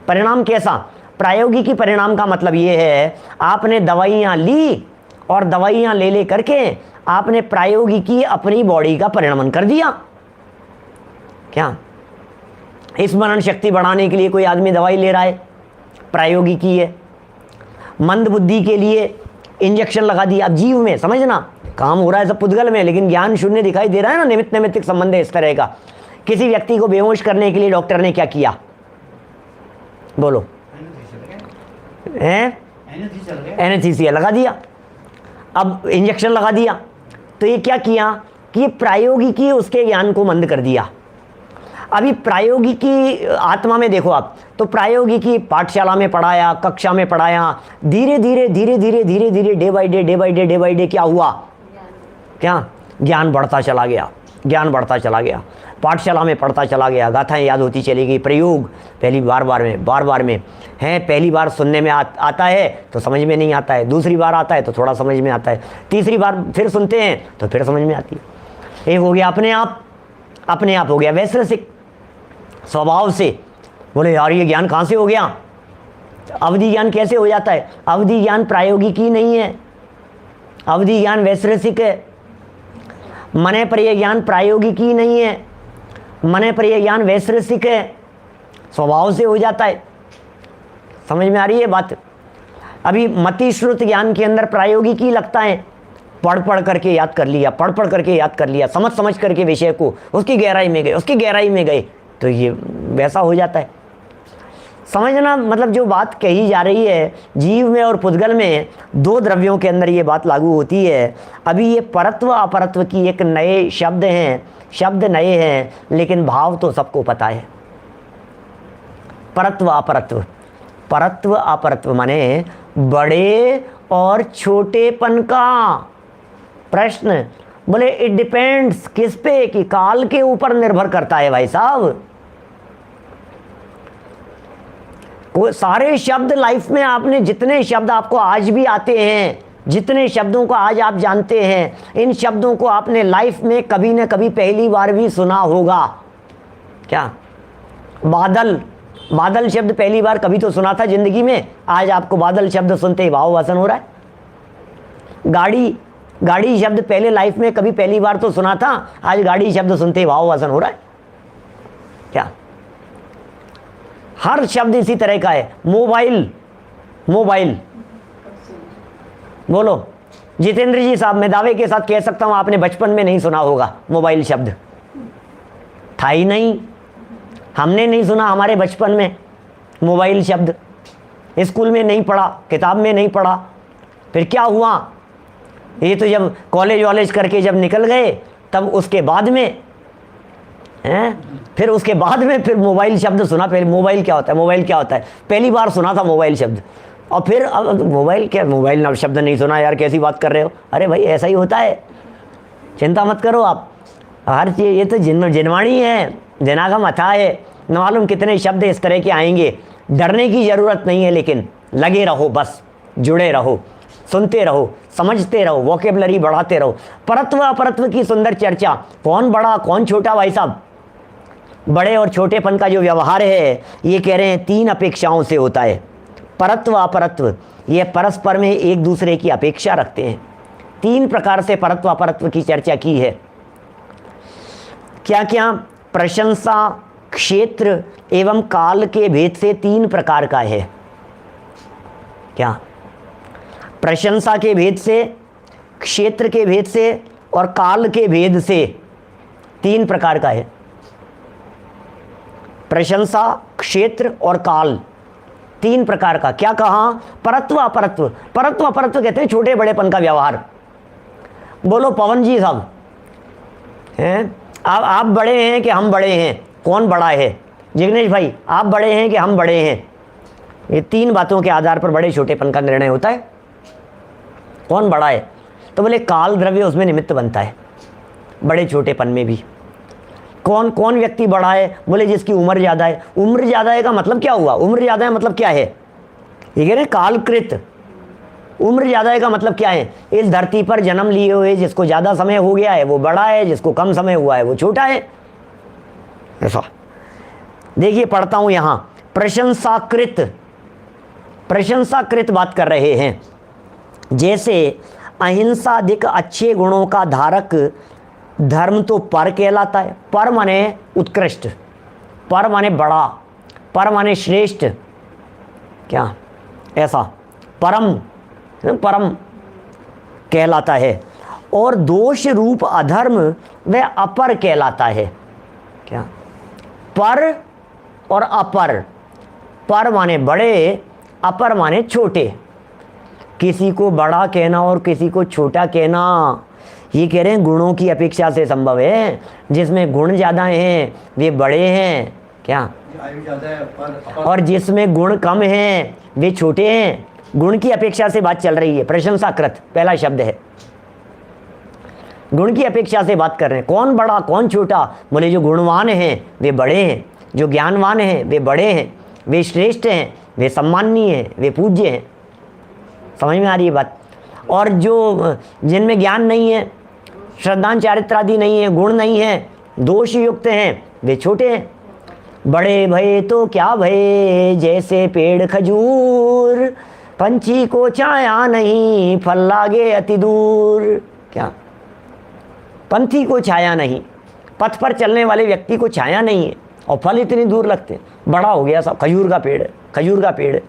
परिणाम कैसा? प्रायोगिकी परिणाम का मतलब ये है आपने दवाइयाँ ली और दवाइयाँ ले करके आपने प्रायोगिकी अपनी बॉडी का परिणमन कर दिया। क्या स्मरण शक्ति बढ़ाने के लिए कोई आदमी दवाई ले रहा है, प्रायोगिकी है। मंद बुद्धि के लिए इंजेक्शन लगा दिया। अब जीव में समझना काम हो रहा है सब पुद्गल में, लेकिन ज्ञान शून्य दिखाई दे रहा है ना, निमित्त नैमित्तिक संबंध है इस तरह का। किसी व्यक्ति को बेहोश करने के लिए डॉक्टर ने क्या किया, बोलो? एनेस्थीसिया लगा दिया, अब इंजेक्शन लगा दिया। तो ये क्या किया कि प्रायोगिकी उसके ज्ञान को मंद कर दिया। अभी प्रायोगिकी आत्मा में देखो आप, तो प्रायोगिकी पाठशाला में पढ़ाया, कक्षा में पढ़ाया, धीरे धीरे धीरे धीरे धीरे धीरे day by day day by day day by day क्या हुआ? क्या ज्ञान बढ़ता चला गया, ज्ञान बढ़ता चला गया, पाठशाला में पढ़ता चला गया, गाथाएं याद होती चली गई, प्रयोग पहली बार बार में है। पहली बार सुनने में आता है तो समझ में नहीं आता है, दूसरी बार आता है तो थोड़ा समझ में आता है, तीसरी बार फिर सुनते हैं तो फिर समझ में आती है। एक हो गया अपने आप हो गया वैश्विक स्वभाव से। बोले यार ये ज्ञान कहाँ से हो गया? अवधि ज्ञान कैसे हो जाता है? अवधि ज्ञान प्रायोगिकी नहीं है, अवधि ज्ञान वैश्विक है। मने पर यह ज्ञान प्रायोगिकी नहीं है, मने पर यह ज्ञान वैश्विक है, स्वभाव से हो जाता है। समझ में आ रही है बात? अभी मति श्रुत ज्ञान के अंदर प्रायोगिकी लगता है, पढ़ करके याद कर लिया, पढ़ करके याद कर लिया, समझ करके विषय को उसकी गहराई में गए तो ये वैसा हो जाता है। समझना मतलब जो बात कही जा रही है, जीव में और पुद्गल में दो द्रव्यों के अंदर ये बात लागू होती है। अभी ये परत्व अपरत्व की एक नए शब्द हैं, शब्द नए हैं, लेकिन भाव तो सबको पता है। परत्व अपरत्व माने बड़े और छोटेपन का प्रश्न। बोले इट डिपेंड्स किस पे? कि काल के ऊपर निर्भर करता है भाई साहब। वो सारे शब्द लाइफ में आपने जितने शब्द आपको आज भी आते हैं, जितने शब्दों को आज आप जानते हैं, इन शब्दों को आपने लाइफ में कभी न कभी पहली बार भी सुना होगा। क्या बादल शब्द पहली बार कभी तो सुना था जिंदगी में, आज आपको बादल शब्द सुनते ही भाव वासन हो रहा है। गाड़ी शब्द पहले लाइफ में कभी पहली बार तो सुना था, आज गाड़ी शब्द सुनते ही भाव वासन हो रहा है। क्या हर शब्द इसी तरह का है। मोबाइल बोलो जितेंद्र जी साहब, मैं दावे के साथ कह सकता हूं आपने बचपन में नहीं सुना होगा मोबाइल शब्द, था ही नहीं, हमने नहीं सुना हमारे बचपन में मोबाइल शब्द, स्कूल में नहीं पढ़ा, किताब में नहीं पढ़ा। फिर क्या हुआ? ये तो जब कॉलेज करके जब निकल गए तब उसके बाद में फिर मोबाइल शब्द सुना। पहले मोबाइल क्या होता है पहली बार सुना था मोबाइल शब्द, और फिर अब मोबाइल शब्द नहीं सुना यार, कैसी बात कर रहे हो? अरे भाई ऐसा ही होता है, चिंता मत करो आप। हर चीज़ ये तो जिनवाणी है, जनागम अथा है, न मालूम कितने शब्द इस तरह के आएंगे। डरने की ज़रूरत नहीं है, लेकिन लगे रहो, बस जुड़े रहो, सुनते रहो, समझते रहो, वोकेबलरी बढ़ाते रहो। परत्व अपरत्व की सुंदर चर्चा, कौन बड़ा कौन छोटा भाई साहब, बड़े और छोटेपन का जो व्यवहार है ये कह रहे हैं 3 अपेक्षाओं से होता है। परत्व अपरत्व ये परस्पर में एक दूसरे की अपेक्षा रखते हैं। 3 प्रकार से परत्व अपरत्व की चर्चा की है। क्या क्या? प्रशंसा, क्षेत्र एवं काल के भेद से 3 प्रकार का है। क्या? प्रशंसा के भेद से, क्षेत्र के भेद से और काल के भेद से 3 प्रकार का है। प्रशंसा, क्षेत्र और काल 3 प्रकार का। क्या कहा? परत्व अपरत्व कहते हैं छोटे बड़ेपन का व्यवहार। बोलो पवन जी साहब, हैं आप बड़े हैं कि हम बड़े हैं? कौन बड़ा है? जिग्नेश भाई आप बड़े हैं कि हम बड़े हैं? ये 3 बातों के आधार पर बड़े छोटेपन का निर्णय होता है। कौन बड़ा है? तो बोले काल द्रव्य उसमें निमित्त बनता है बड़े छोटेपन में भी। कौन कौन व्यक्ति बड़ा है? बोले जिसकी उम्र ज़्यादा है। उम्र ज़्यादा है का मतलब क्या हुआ? उम्र ज़्यादा है मतलब क्या है? ये कह रहे कालकृत। उम्र ज़्यादा है का मतलब क्या है? इस धरती पर जन्म लिए हुए जिसको ज़्यादा समय हो गया है वो बड़ा है, जिसको कम समय हुआ है वो छोटा है। ऐसा देखिए, पढ़ता हूँ यहाँ, प्रशंसाकृत, प्रशंसाकृत बात कर रहे हैं। जैसे अहिंसाधिक अच्छे गुणों का धारक धर्म तो पर कहलाता है। पर माने उत्कृष्ट, पर माने बड़ा, पर माने श्रेष्ठ, क्या ऐसा परम, परम कहलाता है। और दोष रूप अधर्म वह अपर कहलाता है। क्या? पर और अपर। पर माने बड़े, अपर माने छोटे। किसी को बड़ा कहना और किसी को छोटा कहना, ये कह रहे हैं गुणों की अपेक्षा से संभव है। जिसमें गुण ज़्यादा हैं वे बड़े हैं, क्या? और जिसमें गुण कम हैं वे छोटे हैं। गुण की अपेक्षा से बात चल रही है। प्रशंसाकृत पहला शब्द है, गुण की अपेक्षा से बात कर रहे हैं। कौन बड़ा कौन छोटा? बोले जो गुणवान हैं वे बड़े हैं, जो ज्ञानवान हैं वे बड़े हैं, वे श्रेष्ठ हैं, वे सम्माननीय हैं, वे पूज्य हैं। समझ में आ रही है बात? और जो जिनमें ज्ञान नहीं है, श्रद्धान चारित्रादि नहीं है, गुण नहीं है, दोष युक्त हैं, वे छोटे हैं। बड़े भये तो क्या भये, जैसे पेड़ खजूर, पंछी को छाया नहीं, फल लागे अति दूर। क्या? पंछी को छाया नहीं, पथ पर चलने वाले व्यक्ति को छाया नहीं है और फल इतनी दूर लगते हैं। बड़ा हो गया सब, खजूर का पेड़ है, खजूर का पेड़ है।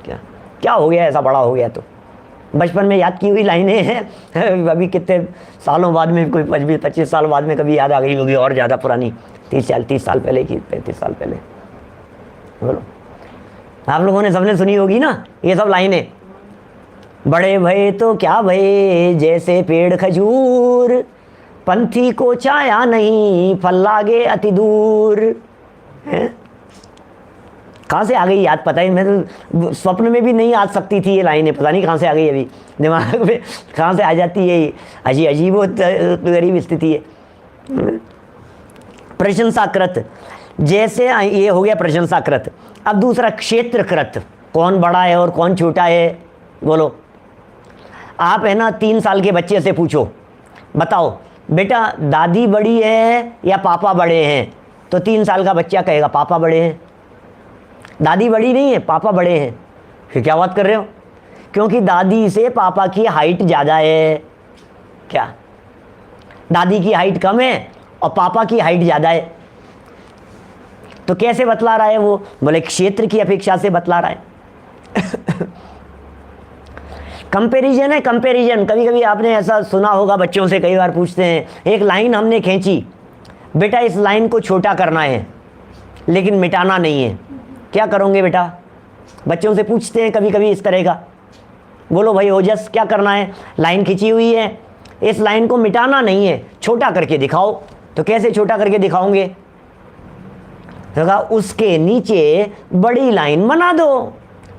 क्या क्या हो गया ऐसा बड़ा हो गया? तो बचपन में याद की हुई लाइनें हैं, अभी कितने सालों बाद में, कोई 25 साल बाद में कभी याद आ गई होगी, और ज़्यादा पुरानी, 30 साल पहले की, 35 साल पहले। बोलो, आप लोगों ने सबने सुनी होगी ना ये सब लाइनें। बड़े भये तो क्या भये, जैसे पेड़ खजूर, पंथी को छाया नहीं, फल लागे अति दूर। हैं? कहाँ से आ गई याद? पता ही, मैं तो स्वप्न में भी नहीं आ सकती थी ये लाइनें, पता नहीं कहाँ से आ गई, अभी दिमाग में कहाँ से आ जाती है। अजीब गरीब स्थिति है। प्रशंसाकृत, जैसे ये हो गया प्रशंसाकृत। अब दूसरा क्षेत्रकृत, कौन बड़ा है और कौन छोटा है? बोलो, आप है ना 3 साल के बच्चे से पूछो, बताओ बेटा दादी बड़ी है या पापा बड़े हैं? तो 3 साल का बच्चा कहेगा पापा बड़े हैं। दादी बड़ी नहीं है, पापा बड़े हैं। फिर क्या बात कर रहे हो? क्योंकि दादी से पापा की हाइट ज़्यादा है। क्या? दादी की हाइट कम है और पापा की हाइट ज़्यादा है। तो कैसे बतला रहा है वो? बोले क्षेत्र की अपेक्षा से बतला रहा है। कंपैरिजन है, कंपैरिजन। कभी कभी आपने ऐसा सुना होगा, बच्चों से कई बार पूछते हैं, एक लाइन हमने खींची, बेटा इस लाइन को छोटा करना है लेकिन मिटाना नहीं है, क्या करोगे बेटा? बच्चों से पूछते हैं कभी कभी इस तरह का। बोलो भाई ओजस, क्या करना है? लाइन खींची हुई है, इस लाइन को मिटाना नहीं है, छोटा करके दिखाओ। तो कैसे छोटा करके दिखाओगे? तो कहा उसके नीचे बड़ी लाइन बना दो।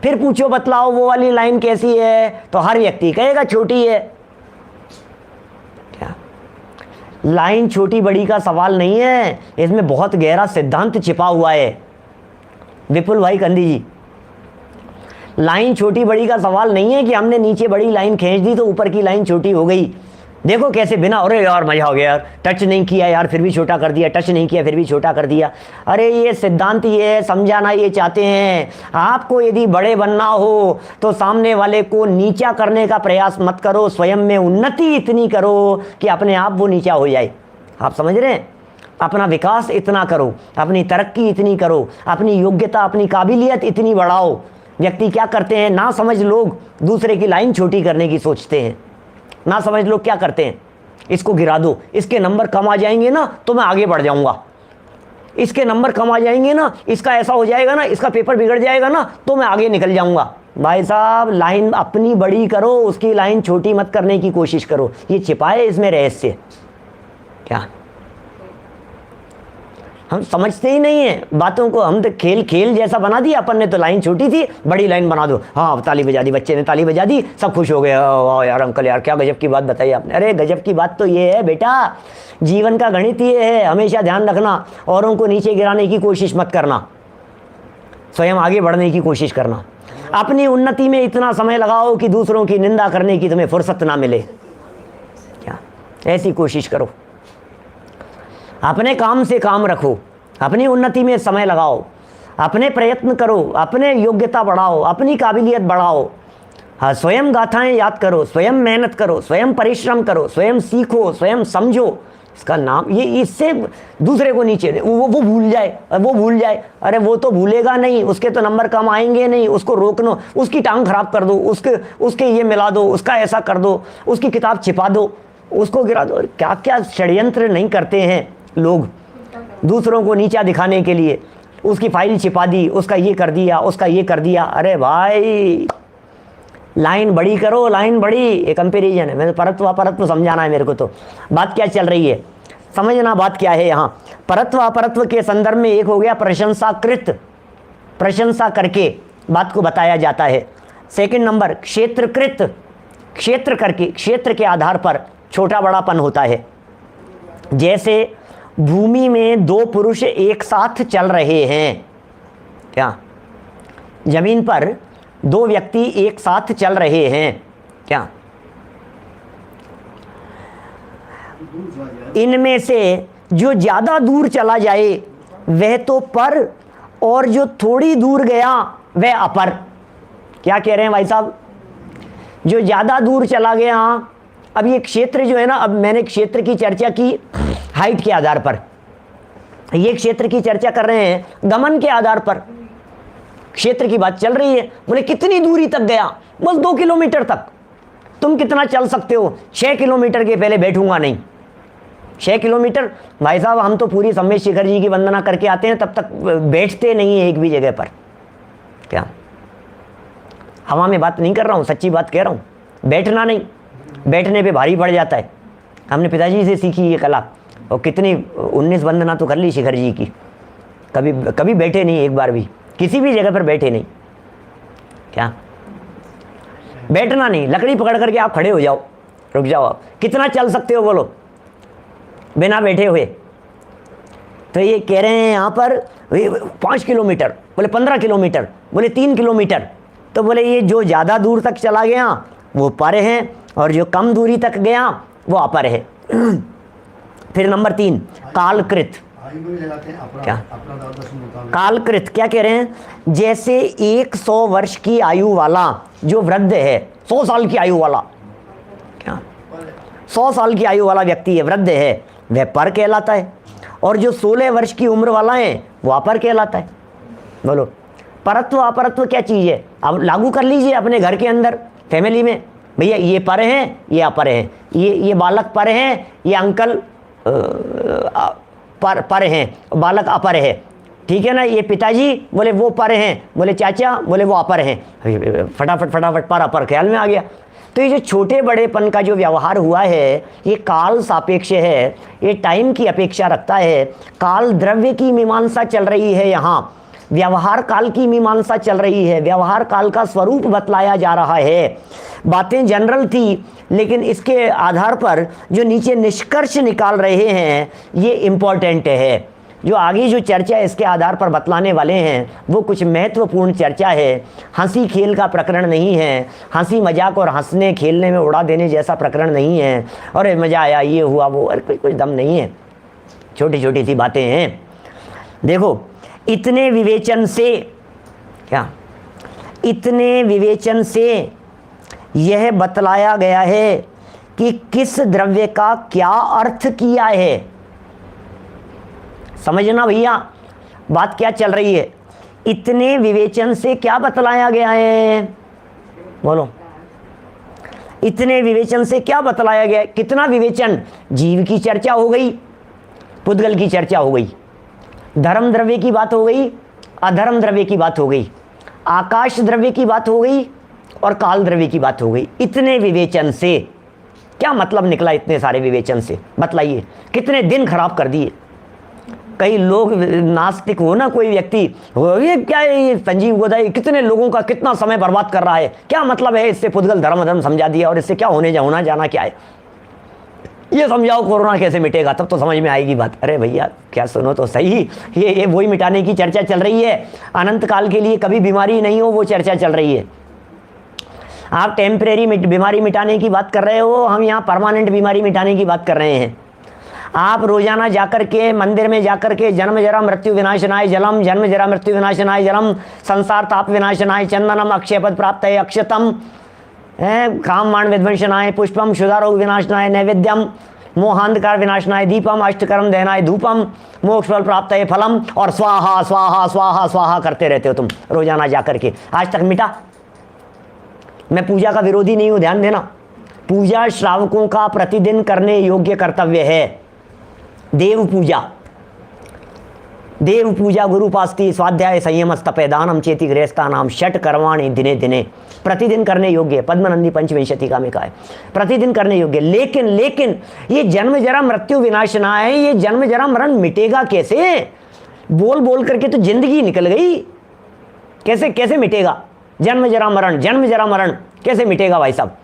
फिर पूछो बतलाओ वो वाली लाइन कैसी है? तो हर व्यक्ति कहेगा छोटी है। क्या? लाइन छोटी बड़ी का सवाल नहीं है, इसमें बहुत गहरा सिद्धांत छिपा हुआ है। विपुल भाई कंदी जी, लाइन छोटी बड़ी का सवाल नहीं है कि हमने नीचे बड़ी लाइन खींच दी तो ऊपर की लाइन छोटी हो गई। देखो कैसे बिना, अरे यार मजा हो गया यार, टच नहीं किया यार फिर भी छोटा कर दिया, टच नहीं किया फिर भी छोटा कर दिया। अरे ये सिद्धांत ये समझाना ये चाहते हैं, आपको यदि बड़े बनना हो तो सामने वाले को नीचा करने का प्रयास मत करो, स्वयं में उन्नति इतनी करो कि अपने आप वो नीचा हो जाए। आप समझ रहे हैं? अपना विकास इतना करो, अपनी तरक्की इतनी करो, अपनी योग्यता अपनी काबिलियत इतनी बढ़ाओ। व्यक्ति क्या करते हैं, ना समझ लोग दूसरे की लाइन छोटी करने की सोचते हैं। ना समझ लोग क्या करते हैं, इसको गिरा दो, इसके नंबर कम आ जाएंगे ना तो मैं आगे बढ़ जाऊंगा, इसके नंबर कम आ जाएंगे ना, इसका ऐसा हो जाएगा ना, इसका पेपर बिगड़ जाएगा ना तो मैं आगे निकल जाऊंगा। भाई साहब लाइन अपनी बड़ी करो, उसकी लाइन छोटी मत करने की कोशिश करो। ये छिपा है इसमें रहस्य। क्या? हम समझते ही नहीं है बातों को। हम तो खेल खेल जैसा बना दिया अपन ने। तो लाइन छोटी थी, बड़ी लाइन बना दो। हाँ, ताली बजा दी, बच्चे ने ताली बजा दी, सब खुश हो गए। वाह यार अंकल, यार क्या गजब की बात बताई आपने। अरे गजब की बात तो ये है बेटा, जीवन का गणित ये है, हमेशा ध्यान रखना, औरों को नीचे गिराने की कोशिश मत करना, स्वयं आगे बढ़ने की कोशिश करना। अपनी उन्नति में इतना समय लगाओ कि दूसरों की निंदा करने की तुम्हें फुर्सत ना मिले। क्या ऐसी कोशिश करो। अपने काम से काम रखो, अपनी उन्नति में समय लगाओ, अपने प्रयत्न करो, अपने योग्यता बढ़ाओ, अपनी काबिलियत बढ़ाओ। हाँ, स्वयं गाथाएं याद करो, स्वयं मेहनत करो, स्वयं परिश्रम करो, स्वयं सीखो, स्वयं समझो। इसका नाम ये, इससे दूसरे को नीचे वो भूल जाए, वो भूल जाए। अरे वो तो भूलेगा नहीं, उसके तो नंबर कम आएंगे नहीं, उसको रोकनो, उसकी टांग खराब कर दो, उसके ये मिला दो, उसका ऐसा कर दो, उसकी किताब छिपा दो, उसको गिरा दो। क्या क्या षड्यंत्र नहीं करते हैं लोग दूसरों को नीचा दिखाने के लिए। उसकी फाइल छिपा दी, उसका ये कर दिया, उसका ये कर दिया। अरे भाई लाइन बड़ी करो, लाइन बड़ी। ये कंपेरिजन है, मैंने परत्व अपरत्व समझाना है मेरे को। तो बात क्या चल रही है, समझना बात क्या है यहाँ। परत्व अपरत्व के संदर्भ में एक हो गया प्रशंसाकृत, प्रशंसा करके बात को बताया जाता है। सेकंड नंबर क्षेत्रकृत, क्षेत्र करके, क्षेत्र के आधार पर छोटा बड़ापन होता है। जैसे भूमि में दो पुरुष एक साथ चल रहे हैं, क्या जमीन पर दो व्यक्ति एक साथ चल रहे हैं, क्या इनमें से जो ज्यादा दूर चला जाए वह तो पर, और जो थोड़ी दूर गया वह अपर। क्या कह रहे हैं भाई साहब, जो ज्यादा दूर चला गया। अब ये क्षेत्र जो है ना, अब मैंने क्षेत्र की चर्चा की हाइट के आधार पर, ये क्षेत्र की चर्चा कर रहे हैं गमन के आधार पर। क्षेत्र की बात चल रही है। बोले कितनी दूरी तक गया, बस 2 किलोमीटर तक। तुम कितना चल सकते हो? 6 किलोमीटर के पहले बैठूंगा नहीं। 6 किलोमीटर भाई साहब, हम तो पूरी सम्मेद शिखर जी की वंदना करके आते हैं, तब तक बैठते नहीं है एक भी जगह पर। क्या हवा में बात नहीं कर रहा हूँ, सच्ची बात कह रहा हूँ। बैठना नहीं, बैठने पे भारी पड़ जाता है। हमने पिताजी से सीखी ये कला, और कितनी 19 वंदना तो कर ली शिखर जी की। कभी बैठे नहीं, एक बार भी किसी भी जगह पर बैठे नहीं। क्या बैठना नहीं, लकड़ी पकड़ करके आप खड़े हो जाओ, रुक जाओ। आप कितना चल सकते हो बोलो बिना बैठे हुए? तो ये कह रहे हैं यहाँ पर 5 किलोमीटर, बोले 15 किलोमीटर, बोले 3 किलोमीटर। तो बोले ये जो ज़्यादा दूर तक चला गया वो पर है, और जो कम दूरी तक गया वो अपर है। फिर नंबर 3 कालकृत। क्या कालकृत क्या कह रहे हैं? जैसे 100 वर्ष की आयु वाला जो वृद्ध है, 100 साल की आयु वाला, क्या 100 साल की आयु वाला व्यक्ति है, वृद्ध है, वह पर कहलाता है। और जो 16 वर्ष की उम्र वाला है वो अपर कहलाता है। बोलो परत्व अपरत्व क्या चीज़ है? अब लागू कर लीजिए अपने घर के अंदर, फैमिली में। भैया ये पर हैं, ये अपर हैं, ये बालक पर हैं, ये अंकल पर हैं, बालक अपर है। ठीक है ना? ये पिताजी बोले वो पर हैं, बोले चाचा बोले वो अपर हैं। फटाफट फटाफट पर अपर ख्याल में आ गया। तो ये जो छोटे बड़ेपन का जो व्यवहार हुआ है ये काल सापेक्ष है, ये टाइम की अपेक्षा रखता है। काल द्रव्य की मीमांसा चल रही है, यहाँ व्यवहार काल की मीमांसा चल रही है। व्यवहार काल का स्वरूप बतलाया जा रहा है। बातें जनरल थी, लेकिन इसके आधार पर जो नीचे निष्कर्ष निकाल रहे हैं ये इम्पोर्टेंट है। जो आगे जो चर्चा इसके आधार पर बतलाने वाले हैं वो कुछ महत्वपूर्ण चर्चा है। हंसी खेल का प्रकरण नहीं है, हंसी मजाक और हंसने खेलने में उड़ा देने जैसा प्रकरण नहीं है। और मज़ा आया, ये हुआ वो, अरे कुछ दम नहीं है, छोटी छोटी सी बातें हैं। देखो इतने विवेचन से, क्या इतने विवेचन से यह बतलाया गया है कि किस द्रव्य का क्या अर्थ किया है। समझना भैया बात क्या चल रही है। इतने विवेचन से क्या बतलाया गया है? बोलो इतने विवेचन से क्या बतलाया गया है? कितना विवेचन? जीव की चर्चा हो गई, पुद्गल की चर्चा हो गई, धर्म द्रव्य की बात हो गई, अधर्म द्रव्य की बात हो गई, आकाश द्रव्य की बात हो गई, और काल द्रव्य की बात हो गई। इतने विवेचन से क्या मतलब निकला? इतने सारे विवेचन से बतलाइए, कितने दिन खराब कर दिए। कई लोग नास्तिक हो ना, कोई व्यक्ति हो, ये क्या है, ये संजीव गोदाई कितने लोगों का कितना समय बर्बाद कर रहा है, क्या मतलब है इससे, पुद्गल धर्म धर्म समझा दिया और इससे क्या होना जाना क्या है, ये समझाओ कोरोना कैसे मिटेगा, तब तो समझ में आएगी बात। अरे भैया क्या, सुनो तो सही, ये वही मिटाने की चर्चा चल रही है। अनंत काल के लिए कभी बीमारी नहीं हो, वो चर्चा चल रही है। आप टेम्परेरी बीमारी मिटाने की बात कर रहे हो, हम यहाँ परमानेंट बीमारी मिटाने की बात कर रहे हैं। आप रोजाना जाकर के मंदिर में जाकर के जन्म जरा मृत्यु विनाशनाय जलम, जन्म जरा मृत्यु विनाशनाय जलम, संसार ताप विनाशनाय चंदनम, अक्षय पद प्राप्त है अक्षतम, काम मान विध्वंसनाय पुष्पम, शुदारोग विनाशनाय नैवेद्यम, मोहांधकार विनाशनाय दीपम, अष्टकर्म दहनाय धूपम, मोक्ष फल प्राप्त है फलम, और स्वाहा स्वाहा स्वाहा स्वाहा करते रहते हो तुम रोजाना जाकर के। आज तक मिटा? मैं पूजा का विरोधी नहीं हूं, ध्यान देना। पूजा श्रावकों का प्रतिदिन करने योग्य कर्तव्य है। देव पूजा गुरुपास्ति स्वाध्याय संयम स्तपे दानम चेति गृहस्था नाम षट कर्माणि दिने दिने, प्रतिदिन करने योग्य। पद्मनंदी पंचविंशतिका में कहा है प्रतिदिन करने योग्य। लेकिन ये जन्म जरा मृत्यु विनाशना है, ये जन्म जरा मरण मिटेगा कैसे? बोल बोल करके तो जिंदगी निकल गई, कैसे मिटेगा? जन्म जरा मरण कैसे मिटेगा भाई साहब?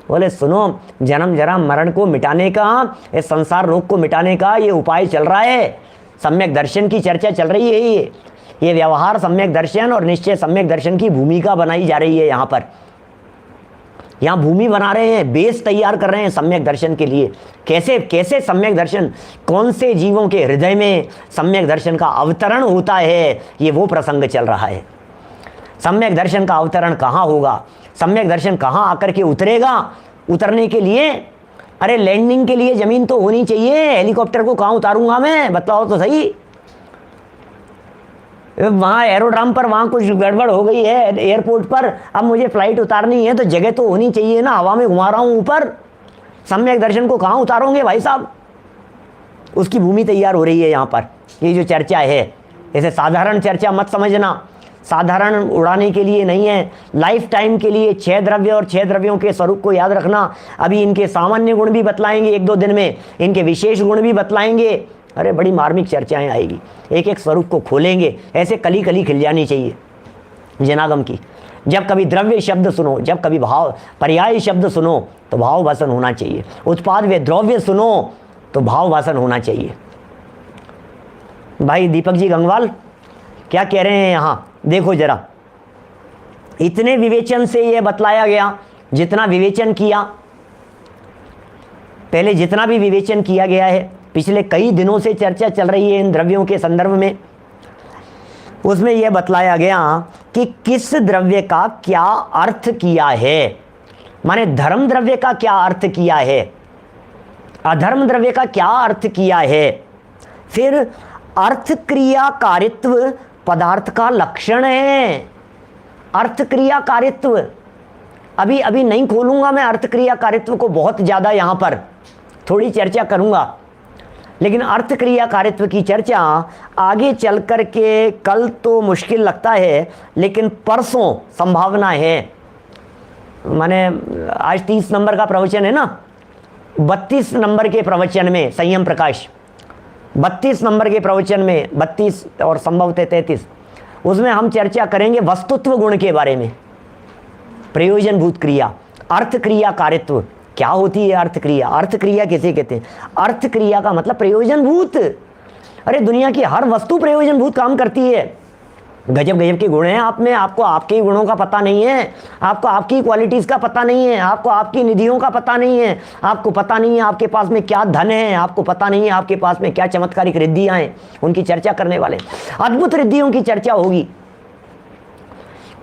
बोले सुनो, जन्म जरा मरण को मिटाने का, इस संसार रोग को मिटाने का ये उपाय चल रहा है। सम्यक दर्शन की चर्चा चल रही है। ये व्यवहार सम्यक दर्शन और निश्चय सम्यक दर्शन की भूमिका बनाई जा रही है। यहाँ भूमि बना रहे हैं, बेस तैयार कर रहे हैं सम्यक दर्शन के लिए। कैसे सम्यक दर्शन, कौन से जीवों के हृदय में सम्यक दर्शन का अवतरण होता है, ये वो प्रसंग चल रहा है। सम्यक दर्शन का अवतरण कहाँ होगा, सम्यक दर्शन कहाँ आकर के उतरेगा? उतरने के लिए, अरे लैंडिंग के लिए जमीन तो होनी चाहिए। हेलीकॉप्टर को कहाँ उतारूंगा मैं, बताओ तो सही। वहाँ एरोड्राम पर वहाँ कुछ गड़बड़ हो गई है एयरपोर्ट पर, अब मुझे फ्लाइट उतारनी है तो जगह तो होनी चाहिए ना, हवा में घुमा रहा हूँ ऊपर। सम्यक दर्शन को कहाँ उतारोगे भाई साहब? उसकी भूमि तैयार हो रही है यहाँ पर। ये जो चर्चा है, इसे साधारण चर्चा मत समझना, साधारण उड़ाने के लिए नहीं है, लाइफ टाइम के लिए। 6 द्रव्य और 6 द्रव्यों के स्वरूप को याद रखना। अभी इनके सामान्य गुण भी बतलाएंगे 1-2 दिन में, इनके विशेष गुण भी बतलाएंगे। अरे बड़ी मार्मिक चर्चाएं आएगी, एक एक स्वरूप को खोलेंगे। ऐसे कली खिल जानी चाहिए जनागम की। जब कभी द्रव्य शब्द सुनो, जब कभी भाव पर्याय शब्द सुनो तो भाव वासन होना चाहिए। उत्पाद व द्रव्य सुनो तो भाव वासन होना चाहिए। भाई दीपक जी गंगवाल क्या कह रहे हैं यहाँ देखो जरा। इतने विवेचन से यह बतलाया गया, जितना विवेचन किया, पहले जितना भी विवेचन किया गया है, पिछले कई दिनों से चर्चा चल रही है इन द्रव्यों के संदर्भ में, उसमें यह बतलाया गया कि किस द्रव्य का क्या अर्थ किया है। माने धर्म द्रव्य का क्या अर्थ किया है, अधर्म द्रव्य का क्या अर्थ किया है। फिर अर्थ क्रिया कारित्व पदार्थ का लक्षण है। अर्थ क्रिया कारित्व अभी नहीं खोलूंगा मैं अर्थ क्रिया कारित्व को, बहुत ज़्यादा यहाँ पर थोड़ी चर्चा करूंगा, लेकिन अर्थ क्रिया कारित्व की चर्चा आगे चल कर के, कल तो मुश्किल लगता है लेकिन परसों संभावना है। माने आज 30 नंबर का प्रवचन है ना, 32 नंबर के प्रवचन में संयम प्रकाश, 32 नंबर के प्रवचन में, 32 और संभवतः 33, उसमें हम चर्चा करेंगे वस्तुत्व गुण के बारे में। प्रयोजन भूत क्रिया, अर्थ क्रिया कारित्व, क्या होती है अर्थ क्रिया, अर्थ क्रिया किसे कहते हैं? अर्थ क्रिया का मतलब प्रयोजन भूत। अरे दुनिया की हर वस्तु प्रयोजन भूत काम करती है। गजब के गुण हैं आप में, आपको आपके गुणों का पता नहीं है, आपको आपकी क्वालिटीज़ का पता नहीं है, आपको आपकी निधियों का पता नहीं है, आपको पता नहीं है आपके पास में क्या धन है, आपको पता नहीं है आपके पास में क्या चमत्कारिक रिद्धियां हैं। उनकी चर्चा करने वाले, अद्भुत रिद्धियों की चर्चा होगी।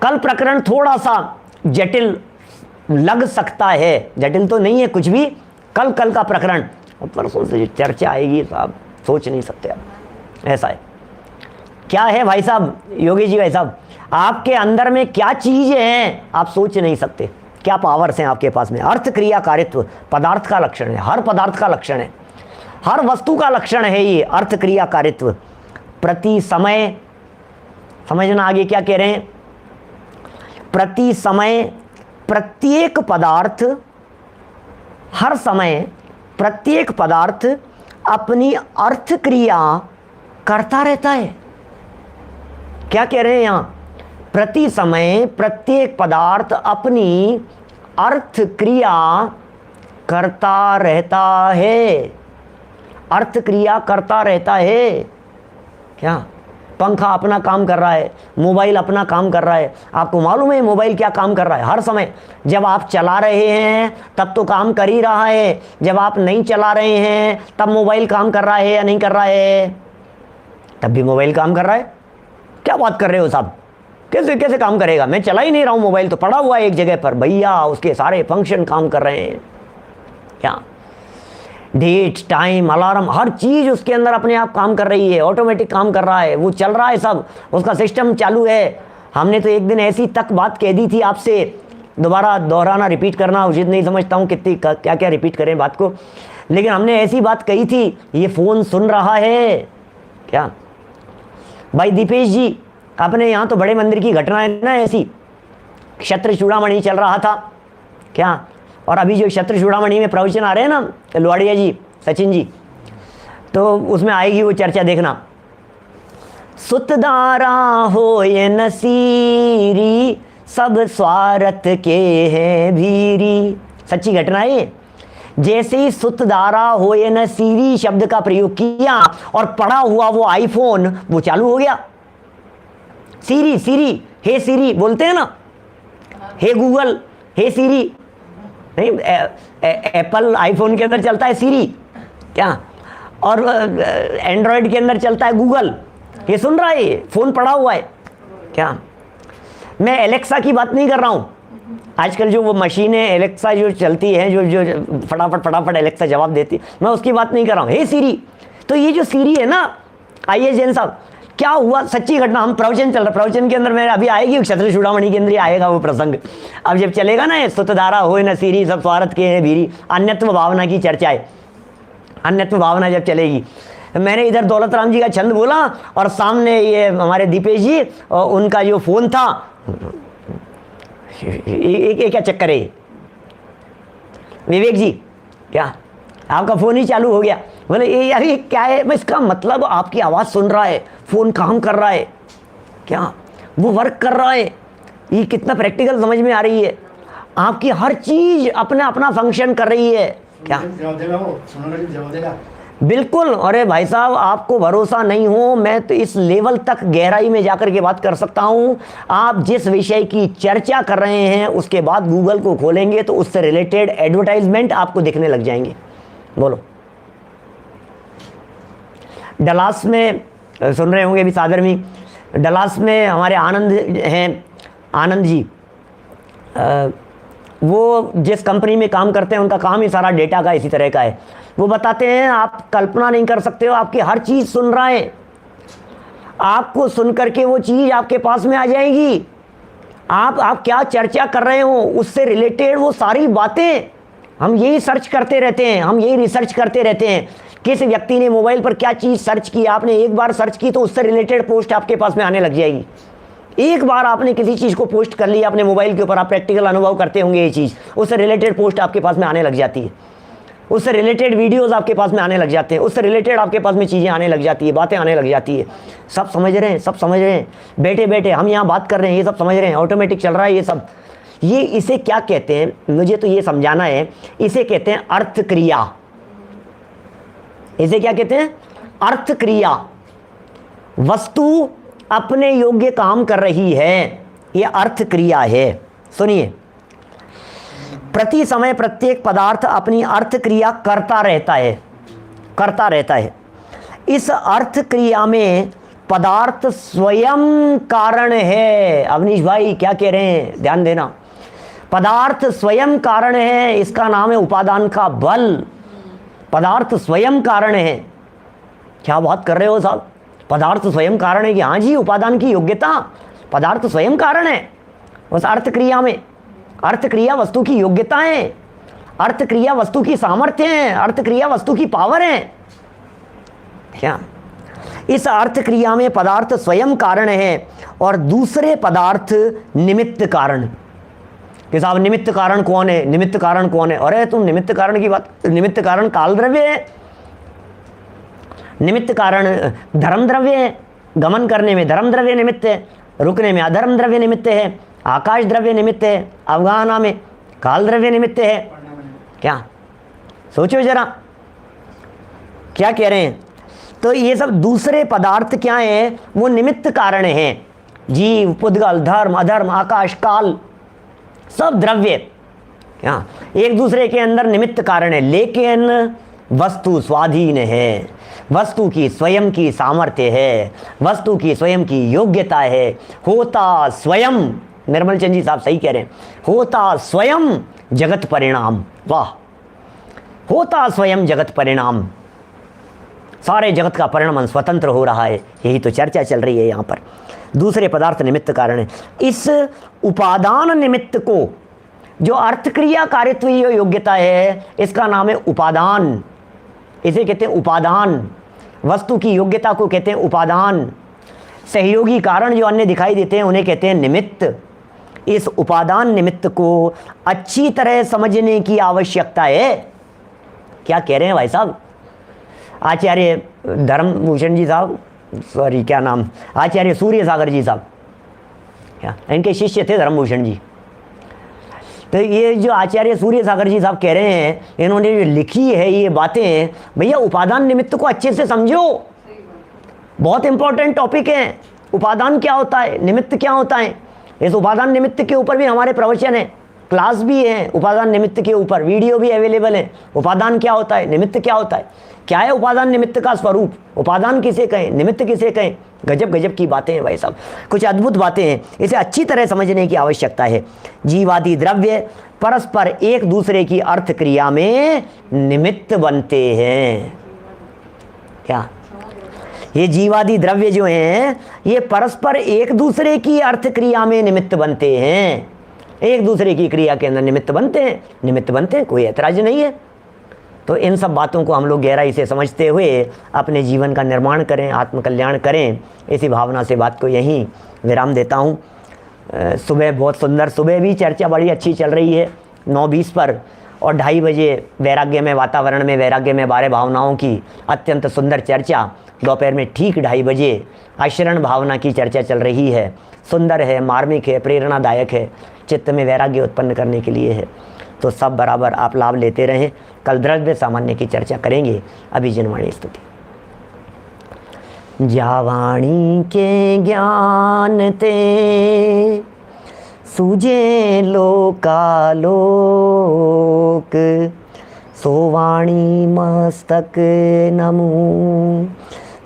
कल प्रकरण थोड़ा सा जटिल लग सकता है, जटिल तो नहीं है कुछ भी। कल का प्रकरण परसों से चर्चा आएगी साहब, सोच नहीं सकते आप, ऐसा है। क्या है भाई साहब, योगी जी भाई साहब, आपके अंदर में क्या चीज़ है आप सोच नहीं सकते, क्या पावर्स हैं आपके पास में। अर्थ क्रिया कारित्व पदार्थ का लक्षण है, हर पदार्थ का लक्षण है, हर वस्तु का लक्षण है ये अर्थ क्रिया कारित्व। प्रति समय, समझना आगे क्या कह रहे हैं, प्रति समय प्रत्येक पदार्थ, हर समय प्रत्येक पदार्थ अपनी अर्थ क्रिया करता रहता है। क्या कह रहे हैं यहां? प्रति समय प्रत्येक पदार्थ अपनी अर्थ क्रिया करता रहता है। अर्थ क्रिया करता रहता है। क्या? पंखा अपना काम कर रहा है, मोबाइल अपना काम कर रहा है। आपको मालूम है मोबाइल क्या काम कर रहा है? हर समय जब आप चला रहे हैं तब तो काम कर ही रहा है, जब आप नहीं चला रहे हैं तब मोबाइल काम कर रहा है या नहीं कर रहा है? तब भी मोबाइल काम कर रहा है। क्या बात कर रहे हो साहब? कैसे कैसे काम करेगा? मैं चला ही नहीं रहा हूं, मोबाइल तो पड़ा हुआ है एक जगह पर। भैया उसके सारे फंक्शन काम कर रहे हैं। क्या? डेट, टाइम, अलार्म, हर चीज उसके अंदर अपने आप काम कर रही है, ऑटोमेटिक काम कर रहा है, वो चल रहा है, सब उसका सिस्टम चालू है। हमने तो एक दिन ऐसी तक बात कह दी थी आपसे, दोबारा दोहराना, रिपीट करना उचित नहीं समझता हूँ, कितनी क्या क्या रिपीट करें बात को, लेकिन हमने ऐसी बात कही थी, ये फोन सुन रहा है। क्या भाई दीपेश जी, अपने यहाँ तो बड़े मंदिर की घटना है ना ऐसी, क्षत्र चूड़ामणि चल रहा था। क्या? और अभी जो क्षत्र चूड़ामणि में प्रवचन आ रहे हैं ना लोहाड़िया जी, सचिन जी, तो उसमें आएगी वो चर्चा, देखना। सुतदारा हो ये नसीरी, सब स्वार्थ के हैं भीरी। सच्ची घटना है। जैसे ही सुतदारा हो ये नसीरी शब्द का प्रयोग किया और पड़ा हुआ वो आईफोन वो चालू हो गया। सीरी, सीरी, हे सीरी बोलते हैं ना, हे गूगल, हे सीरी। नहीं, एप्पल आईफोन के अंदर चलता है सीरी। क्या? और एंड्रॉयड के अंदर चलता है गूगल। ये सुन रहा है, फोन पड़ा हुआ है। क्या? मैं एलेक्सा की बात नहीं कर रहा हूं। आजकल जो वो मशीनें एलेक्सा जो चलती हैं, जो फटाफट फटाफट एलेक्सा जवाब देती, मैं उसकी बात नहीं कर रहा हूं। हे सीरी। तो ये जो सीरी है ना, आइए जैन साहब, क्या हुआ? सच्ची घटना। हम प्रवचन चल रहा, प्रवचन के अंदर मैं अभी आएगी क्षत्र चूड़ामणि के अंदर आएगा वो प्रसंग। अब जब चलेगा ना, सुतधारा हो न सीरी, सब स्वार्थ के हैं भीरी, अन्यत्व भावना की चर्चा है। अन्यत्व भावना जब चलेगी, मैंने इधर दौलत राम जी का छंद बोला और सामने ये हमारे दीपेश जी और उनका जो फोन था, एक क्या चक्कर है विवेक जी? क्या आपका फोन ही चालू हो गया? बोले ये यार ये क्या है? मैं इसका मतलब आपकी आवाज़ सुन रहा है, फ़ोन काम कर रहा है। क्या? वो वर्क कर रहा है। ये कितना प्रैक्टिकल समझ में आ रही है? आपकी हर चीज़ अपना अपना फंक्शन कर रही है। क्या? बिल्कुल। अरे भाई साहब, आपको भरोसा नहीं हो, मैं तो इस लेवल तक गहराई में जाकर के बात कर सकता हूँ। आप जिस विषय की चर्चा कर रहे हैं उसके बाद गूगल को खोलेंगे तो उससे रिलेटेड एडवर्टाइजमेंट आपको दिखने लग जाएंगे। बोलो। डलास में सुन रहे होंगे अभी सादरमी, डलास में हमारे आनंद हैं, आनंद जी, वो जिस कंपनी में काम करते हैं उनका काम ही सारा डेटा का इसी तरह का है। वो बताते हैं आप कल्पना नहीं कर सकते हो, आपकी हर चीज़ सुन रहा है। आपको सुन करके वो चीज़ आपके पास में आ जाएगी। आप क्या चर्चा कर रहे हो उससे रिलेटेड वो सारी बातें हम यही सर्च करते रहते हैं, हम यही रिसर्च करते रहते हैं। किस व्यक्ति ने मोबाइल पर क्या चीज़ सर्च की, आपने एक बार सर्च की तो उससे रिलेटेड पोस्ट आपके पास में आने लग जाएगी। एक बार आपने किसी चीज़ को पोस्ट कर लिया अपने मोबाइल के ऊपर, आप प्रैक्टिकल अनुभव करते होंगे ये चीज़, उससे रिलेटेड पोस्ट आपके पास में आने लग जाती है, उससे रिलेटेड वीडियोस आपके पास में आने लग जाते हैं, उससे रिलेटेड आपके पास में चीज़ें आने लग जाती है, बातें आने लग जाती है। सब समझ रहे हैं, सब समझ रहे हैं। बैठे बैठे हम यहाँ बात कर रहे हैं, ये सब समझ रहे हैं, ऑटोमेटिक चल रहा है ये सब। ये इसे क्या कहते हैं, मुझे तो ये समझाना है। इसे कहते हैं अर्थ क्रिया। इसे क्या कहते हैं? अर्थ क्रिया। वस्तु अपने योग्य काम कर रही है, यह अर्थ क्रिया है। सुनिए, प्रति समय प्रत्येक पदार्थ अपनी अर्थ क्रिया करता रहता है, करता रहता है। इस अर्थ क्रिया में पदार्थ स्वयं कारण है। अवनीश भाई क्या कह रहे हैं, ध्यान देना। पदार्थ स्वयं कारण है, इसका नाम है उपादान का बल। पदार्थ स्वयं कारण है। क्या बात कर रहे हो साहब? पदार्थ स्वयं कारण है कि हाँ जी, उपादान की योग्यता, पदार्थ स्वयं कारण है उस अर्थ क्रिया में। अर्थ क्रिया वस्तु की योग्यता है, अर्थ क्रिया वस्तु की सामर्थ्य है, अर्थ क्रिया वस्तु की पावर है। क्या? इस अर्थ क्रिया में पदार्थ स्वयं कारण है और दूसरे पदार्थ निमित्त कारण। कि साहब निमित्त कारण कौन है? निमित्त कारण कौन है? अरे तुम निमित्त कारण की बात, निमित्त कारण काल द्रव्य है। निमित्त कारण धर्म द्रव्य है, गमन करने में धर्म द्रव्य निमित्त है, रुकने में अधर्म द्रव्य निमित्त है, आकाश द्रव्य निमित्त है, अवगाहना में काल द्रव्य निमित्त है। क्या सोचो जरा, क्या कह रहे हैं? तो ये सब दूसरे पदार्थ क्या हैं? वो निमित्त कारण हैं। जीव, पुद्गल, धर्म, अधर्म, आकाश, काल, सब द्रव्य क्या एक दूसरे के अंदर निमित्त कारण है, लेकिन वस्तु स्वाधीन है, वस्तु की स्वयं की सामर्थ्य है, वस्तु की स्वयं की योग्यता है। होता स्वयं, निर्मल चंद जी साहब सही कह रहे हैं, होता स्वयं जगत परिणाम। वाह, होता स्वयं जगत परिणाम, सारे जगत का परिणाम स्वतंत्र हो रहा है। यही तो चर्चा चल रही है यहाँ पर। दूसरे पदार्थ निमित्त कारण है। इस उपादान निमित्त को, जो अर्थ क्रिया कारित्व योग्यता है, इसका नाम है उपादान। इसे कहते हैं उपादान। वस्तु की योग्यता को कहते हैं उपादान। सहयोगी कारण जो अन्य दिखाई देते हैं उन्हें कहते हैं निमित्त। इस उपादान निमित्त को अच्छी तरह समझने की आवश्यकता है। क्या कह रहे हैं भाई साहब? आचार्य धर्मभूषण जी साहब, सॉरी क्या नाम, आचार्य सूर्य सागर जी साहब, क्या इनके शिष्य थे धर्मभूषण जी। तो ये जो आचार्य सूर्य सागर जी साहब कह रहे हैं, इन्होंने जो लिखी है ये बातें, भैया उपादान निमित्त को अच्छे से समझो, बहुत इंपॉर्टेंट टॉपिक है। उपादान क्या होता है, निमित्त क्या होता है। इस उपादान निमित्त के ऊपर भी हमारे प्रवचन है, क्लास भी है उपादान निमित्त के ऊपर, वीडियो भी अवेलेबल है। उपादान क्या होता है, निमित्त क्या होता है, क्या है उपादान निमित्त का स्वरूप, उपादान किसे कहें, निमित्त किसे कहें। गजब गजब की बातें हैं भाई साहब, कुछ अद्भुत बातें हैं। इसे अच्छी तरह समझने की आवश्यकता है। जीवादि द्रव्य परस्पर एक दूसरे की अर्थ क्रिया में निमित्त बनते हैं। क्या ये जीवादि द्रव्य जो हैं ये परस्पर एक दूसरे की अर्थ क्रिया में निमित्त बनते हैं, एक दूसरे की क्रिया के अंदर निमित्त बनते हैं, निमित्त बनते हैं, कोई ऐतराज नहीं है। तो इन सब बातों को हम लोग गहराई से समझते हुए अपने जीवन का निर्माण करें, आत्मकल्याण करें। इसी भावना से बात को यहीं विराम देता हूँ। सुबह बहुत सुंदर, सुबह भी चर्चा बड़ी अच्छी चल रही है 9:20 पर, और 2:30 बजे वैराग्य में वातावरण में वैराग्य में 12 भावनाओं की अत्यंत सुंदर चर्चा। दोपहर में ठीक 2:30 बजे आश्रण भावना की चर्चा चल रही है। सुंदर है, मार्मिक है, प्रेरणादायक है, चित्त में वैराग्य उत्पन्न करने के लिए है। तो सब बराबर आप लाभ लेते रहें। कल द्रव्य सामान्य की चर्चा करेंगे। अभी जनवाणी स्तुति। जावाणी के ज्ञान ते सूझे लोकालोक, सोवाणी मस्तक नमू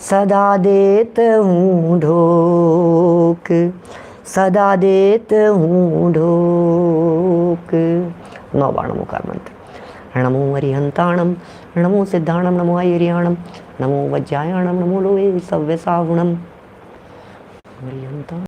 सदा देत हूँ ढोक, सदा देत हूँ ढोक। 9 बाण मुखार मंत्र। नमो हरिहंताणम, नमो सिद्धाणम, नमो आयुर्याणम, नमो वज्रायाणम, नमो लोहे सव्य सागुणम।